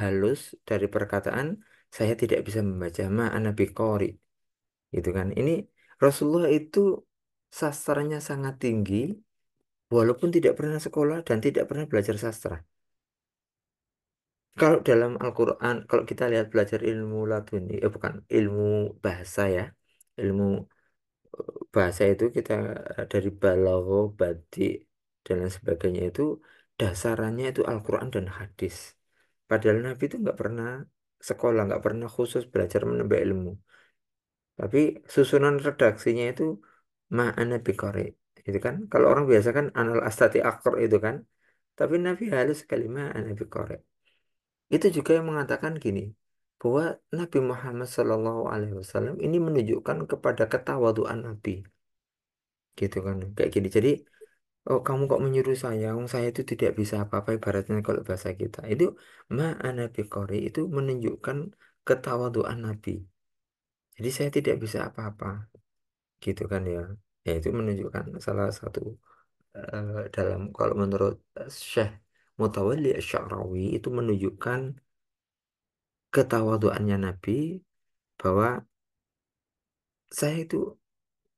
halus dari perkataan saya tidak bisa membaca ma ana biqori gitu kan. Ini Rasulullah itu sastranya sangat tinggi walaupun tidak pernah sekolah dan tidak pernah belajar sastra. Kalau dalam Al-Quran, kalau kita lihat belajar ilmu laduni, bukan ilmu bahasa ya, ilmu bahasa itu kita dari balagho, badik, dan lain sebagainya itu dasarannya itu Al-Quran dan hadis. Padahal Nabi itu nggak pernah sekolah, nggak pernah khusus belajar menambah ilmu. Tapi susunan redaksinya itu ma'ana biqari. Itu kan, kalau orang biasa kan anal astati akor itu kan. Tapi Nabi halus sekali ma'ana biqari. Itu juga yang mengatakan gini, bahwa Nabi Muhammad SAW ini menunjukkan kepada ketawaduan Nabi. Gitu kan, kayak gini. Jadi, oh kamu kok menyuruh saya? Wong saya itu tidak bisa apa-apa ibaratnya kalau bahasa kita. Itu ma'ana biqari itu menunjukkan ketawaduan Nabi. Jadi saya tidak bisa apa-apa. Gitu kan ya. Ya itu menunjukkan salah satu dalam kalau menurut Syekh Mutawalli Asy-Sya'rawi itu menunjukkan ketawaduannya Nabi bahwa saya itu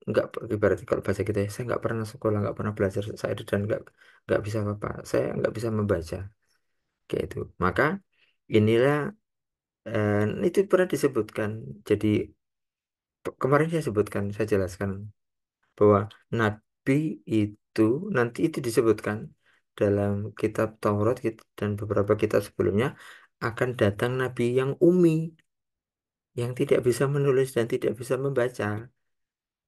nggak ibaratnya kalau bahasa kita ya, saya nggak pernah sekolah nggak pernah belajar saya dan nggak bisa apa saya nggak bisa membaca kayak itu maka inilah itu pernah disebutkan jadi kemarin saya sebutkan saya jelaskan bahwa Nabi itu nanti itu disebutkan dalam kitab Taurat dan beberapa kitab sebelumnya akan datang Nabi yang umi yang tidak bisa menulis dan tidak bisa membaca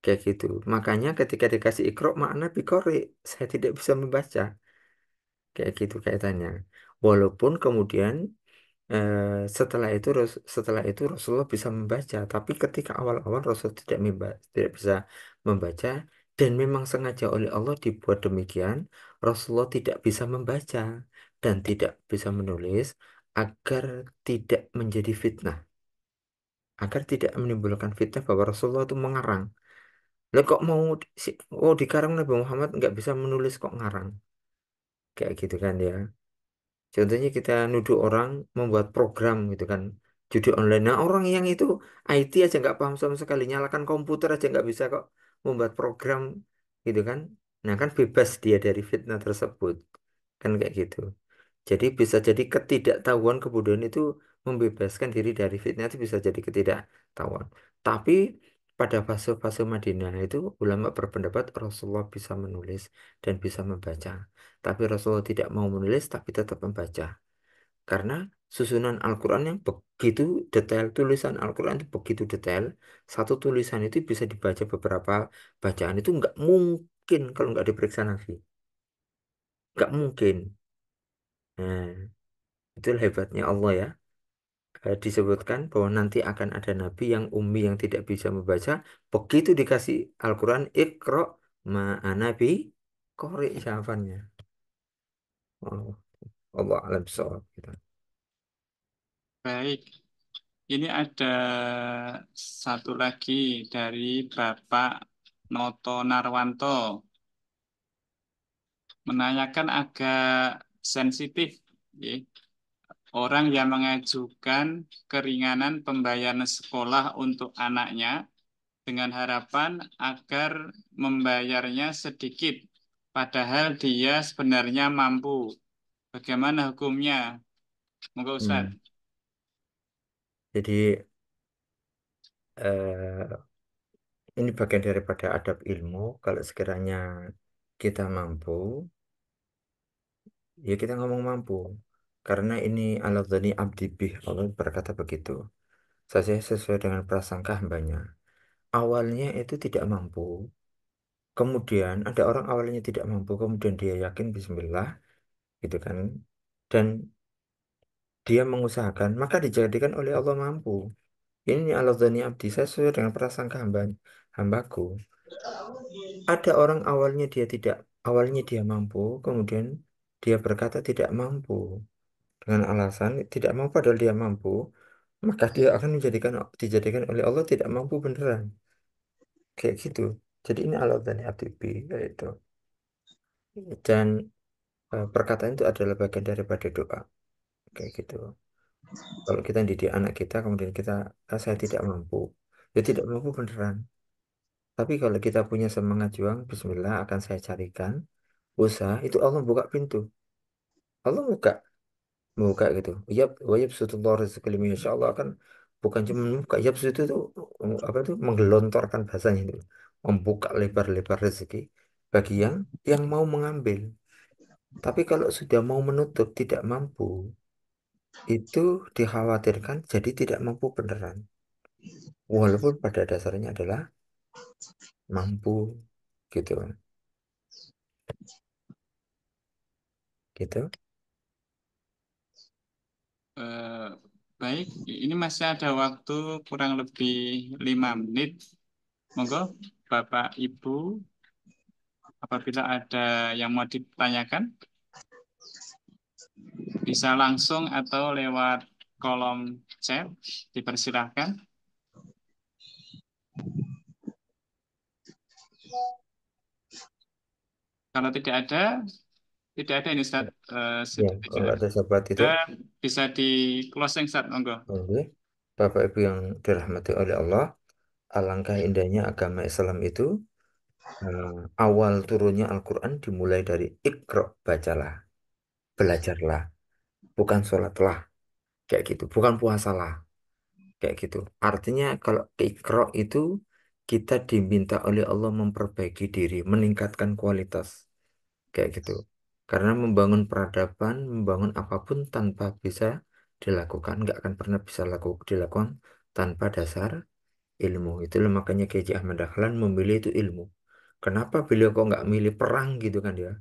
kayak gitu. Makanya ketika dikasih Iqra makna Biqori saya tidak bisa membaca kayak gitu kaitannya. Walaupun kemudian eh, setelah itu Rasulullah bisa membaca, tapi ketika awal-awal Rasul tidak bisa membaca dan memang sengaja oleh Allah dibuat demikian, Rasulullah tidak bisa membaca dan tidak bisa menulis agar tidak menjadi fitnah, agar tidak menimbulkan fitnah bahwa Rasulullah itu mengarang. Lah kok mau oh dikarang Nabi Muhammad nggak bisa menulis kok ngarang kayak gitu kan ya. Contohnya kita nuduh orang membuat program gitu kan, judi online. Nah orang yang itu IT aja nggak paham sama sekali, nyalakan komputer aja nggak bisa kok membuat program gitu kan. Nah kan bebas dia dari fitnah tersebut, kan kayak gitu. Jadi bisa jadi ketidaktahuan kebodohan itu membebaskan diri dari fitnah itu bisa jadi ketidaktahuan. Tapi pada fase-fase Madinah itu ulama berpendapat Rasulullah bisa menulis dan bisa membaca. Tapi Rasulullah tidak mau menulis tapi tetap membaca. Karena susunan Al-Quran yang begitu detail, tulisan Al-Quran itu begitu detail, satu tulisan itu bisa dibaca beberapa bacaan itu nggak mungkin kalau nggak diperiksa Nabi. Nggak mungkin. Nah, itulah hebatnya Allah ya. Disebutkan bahwa nanti akan ada nabi yang ummi yang tidak bisa membaca. Begitu dikasih Al-Quran, Iqra ma'anabi Qori jawabannya. Oh, Allah alam bisawab. Gitu. Baik, ini ada satu lagi dari Bapak Noto Narwanto menanyakan agak sensitif. Ya. Orang yang mengajukan keringanan pembayaran sekolah untuk anaknya dengan harapan agar membayarnya sedikit, padahal dia sebenarnya mampu. Bagaimana hukumnya? Moga Ustaz. Hmm. Jadi ini bagian daripada adab ilmu. Kalau sekiranya kita mampu, ya kita ngomong mampu. Karena ini ala dhani abdi bih. Allah berkata begitu. Saya sesuai dengan prasangka hambanya. Awalnya itu tidak mampu. Kemudian ada orang awalnya tidak mampu. Kemudian dia yakin Bismillah. Gitu kan. Dan dia mengusahakan. Maka dijadikan oleh Allah mampu. Ini ala dhani abdi. Saya sesuai dengan prasangka hambaku. Ada orang awalnya dia mampu, kemudian dia berkata tidak mampu dengan alasan tidak mampu padahal dia mampu, maka dia akan dijadikan oleh Allah tidak mampu beneran, kayak gitu. Jadi ini Allah dan atibi itu dan perkataan itu adalah bagian daripada doa, kayak gitu. Kalau kita didik anak kita, kemudian kita saya tidak mampu, ya tidak mampu beneran. Tapi kalau kita punya semangat juang, Bismillah akan saya carikan usaha itu Allah buka pintu. Allah buka gitu. Yap, wajib sutullah rezeki liman yasha. Allah akan bukan cuma membuka, yap itu tuh apa tuh menggelontorkan bahasanya itu, membuka lebar-lebar rezeki bagi yang mau mengambil. Tapi kalau sudah mau menutup tidak mampu, itu dikhawatirkan jadi tidak mampu beneran. Walaupun pada dasarnya adalah mampu gitu kan. Gitu. Eh, baik, ini masih ada waktu kurang lebih 5 menit. Monggo, Bapak Ibu, apabila ada yang mau ditanyakan, bisa langsung atau lewat kolom chat, dipersilahkan. Kalau tidak ada ini Ustaz, Ya, sudah kalau jelas. ada sahabat itu, Bisa di closing Ustaz, monggo. oke. Bapak Ibu yang dirahmati oleh Allah, alangkah indahnya agama Islam itu. eh, Awal turunnya Al-Quran dimulai dari Iqra, bacalah, belajarlah, bukan sholatlah, kayak gitu, bukan puasalah, kayak gitu. Artinya kalau Iqra itu kita diminta oleh Allah memperbaiki diri, meningkatkan kualitas, kayak gitu. Karena membangun peradaban, membangun apapun tanpa bisa dilakukan, nggak akan pernah bisa dilakukan tanpa dasar ilmu. Itulah makanya Kiai Haji Ahmad Dahlan memilih itu ilmu. Kenapa beliau kok nggak milih perang gitu kan ya?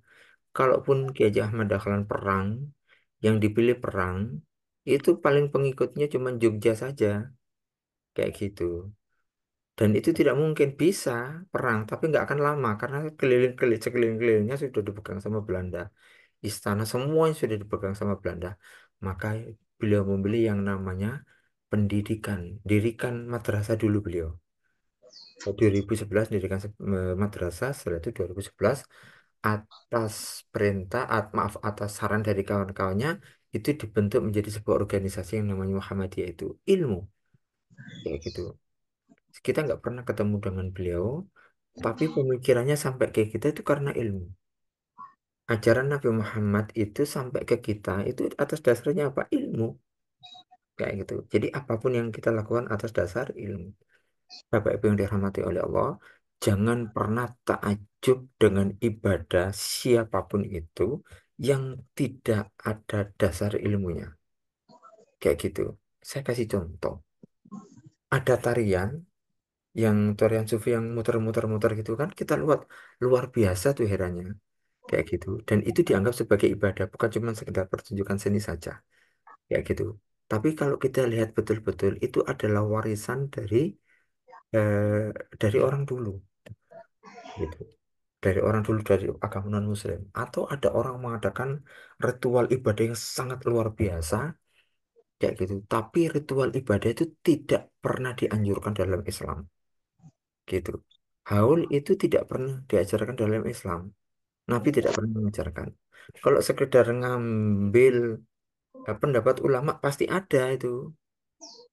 Kalaupun Kiai Haji Ahmad Dahlan perang, yang dipilih perang, itu paling pengikutnya cuma Jogja saja, kayak gitu. Dan itu tidak mungkin bisa perang, tapi nggak akan lama karena sekeliling-kelilingnya sudah dipegang sama Belanda. Istana semuanya sudah dipegang sama Belanda. Maka beliau memilih yang namanya pendidikan. Dirikan madrasah dulu beliau. 2011 dirikan madrasah, setelah itu 2011 atas perintah, maaf atas saran dari kawan-kawannya itu dibentuk menjadi sebuah organisasi yang namanya Muhammadiyah itu ilmu, kayak gitu. Kita nggak pernah ketemu dengan beliau, tapi pemikirannya sampai ke kita itu karena ilmu. Ajaran Nabi Muhammad itu sampai ke kita itu atas dasarnya apa? Ilmu, kayak gitu. Jadi apapun yang kita lakukan atas dasar ilmu. Bapak Ibu yang dirahmati oleh Allah, jangan pernah takjub dengan ibadah siapapun itu yang tidak ada dasar ilmunya. Kayak gitu. Saya kasih contoh. Ada tarian yang tarian sufi yang muter-muter-muter gitu kan, kita lihat luar biasa tuh herannya. Kayak gitu. Dan itu dianggap sebagai ibadah, bukan cuma sekedar pertunjukan seni saja. Kayak gitu. Tapi kalau kita lihat betul-betul, itu adalah warisan eh, dari orang dulu. Gitu. Dari orang dulu dari agama non-Muslim, atau ada orang mengadakan ritual ibadah yang sangat luar biasa kayak gitu. Tapi ritual ibadah itu tidak pernah dianjurkan dalam Islam, gitu. Haul itu tidak pernah diajarkan dalam Islam. Nabi tidak pernah mengajarkan. Kalau sekedar ngambil pendapat ulama pasti ada itu,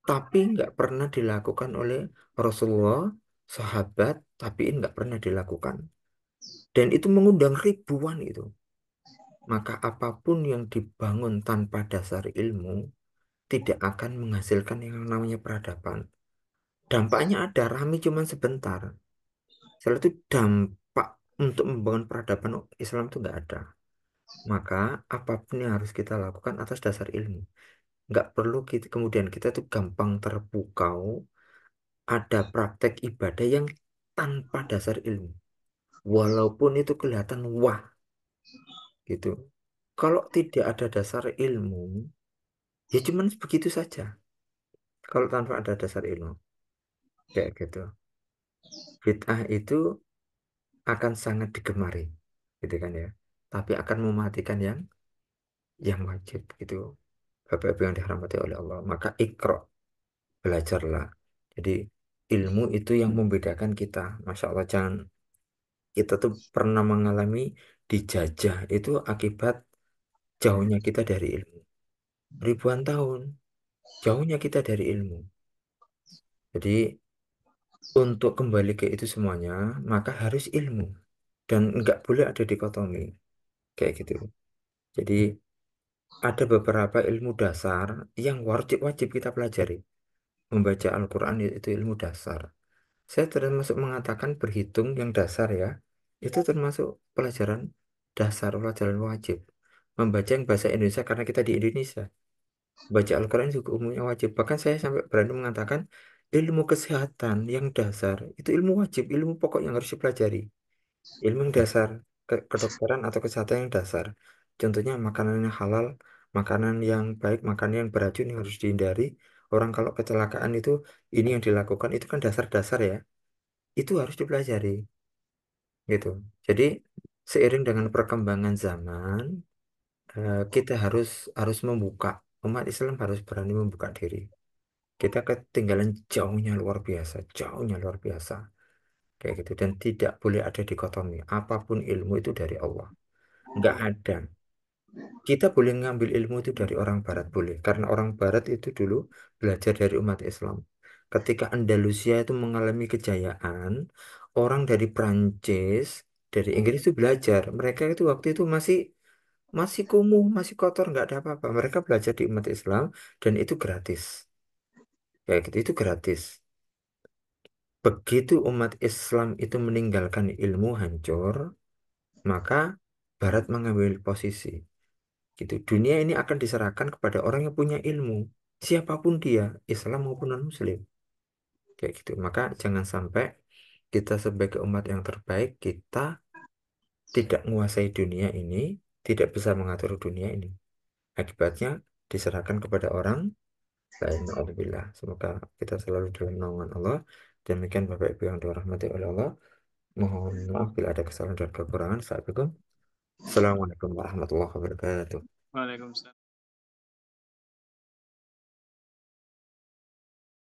tapi nggak pernah dilakukan oleh Rasulullah, sahabat, tapi nggak pernah dilakukan. Dan itu mengundang ribuan itu. Maka apapun yang dibangun tanpa dasar ilmu tidak akan menghasilkan yang namanya peradaban. Dampaknya ada, rame cuma sebentar. Setelah itu dampak untuk membangun peradaban Islam itu nggak ada. Maka apapun yang harus kita lakukan atas dasar ilmu. Nggak perlu kita, kemudian kita tuh gampang terpukau ada praktek ibadah yang tanpa dasar ilmu. Walaupun itu kelihatan wah gitu. Kalau tidak ada dasar ilmu, ya cuman begitu saja. Kalau tanpa ada dasar ilmu, kayak gitu. Bid'ah itu akan sangat digemari, gitu kan ya. Tapi akan mematikan yang wajib, gitu. Bapak Ibu yang dirahmati oleh Allah. Maka ikro, belajarlah. Jadi ilmu itu yang membedakan kita. Masya Allah, jangan kita tuh pernah mengalami dijajah itu akibat jauhnya kita dari ilmu. Ribuan tahun, jauhnya kita dari ilmu. Jadi untuk kembali ke itu semuanya, maka harus ilmu. Dan nggak boleh ada dikotomi. Kayak gitu. Jadi ada beberapa ilmu dasar yang wajib-wajib kita pelajari. Membaca Al-Quran itu ilmu dasar. Saya termasuk mengatakan berhitung yang dasar ya. Itu termasuk pelajaran dasar, pelajaran wajib. Membaca yang bahasa Indonesia karena kita di Indonesia. Baca Al-Quran juga umumnya wajib. Bahkan saya sampai berani mengatakan ilmu kesehatan yang dasar itu ilmu wajib, ilmu pokok yang harus dipelajari. Ilmu yang dasar, kedokteran atau kesehatan yang dasar. Contohnya makanan yang halal, makanan yang baik, makanan yang beracun yang harus dihindari. Orang kalau kecelakaan itu ini yang dilakukan itu kan dasar-dasar ya. Itu harus dipelajari gitu. Jadi seiring dengan perkembangan zaman, kita harus harus membuka umat Islam harus berani membuka diri. Kita ketinggalan jauhnya luar biasa kayak gitu dan tidak boleh ada dikotomi. Apapun ilmu itu dari Allah, nggak ada. Kita boleh ngambil ilmu itu dari orang Barat boleh, karena orang Barat itu dulu belajar dari umat Islam. Ketika Andalusia itu mengalami kejayaan, orang dari Prancis, dari Inggris itu belajar. Mereka itu waktu itu masih masih kumuh, masih kotor, nggak ada apa-apa. Mereka belajar di umat Islam dan itu gratis. Kayak gitu itu gratis. Begitu umat Islam itu meninggalkan ilmu hancur, maka Barat mengambil posisi. Gitu. Dunia ini akan diserahkan kepada orang yang punya ilmu, siapapun dia, Islam maupun non-Muslim. Kayak gitu. Maka jangan sampai kita sebagai umat yang terbaik, kita tidak menguasai dunia ini, tidak bisa mengatur dunia ini. Akibatnya diserahkan kepada orang lain. Alhamdulillah. Semoga kita selalu dalam naungan Allah. Demikian Bapak Ibu yang dirahmati oleh Allah. Mohon maaf bila ada kesalahan dan kekurangan. Assalamualaikum warahmatullahi wabarakatuh. Waalaikumsalam.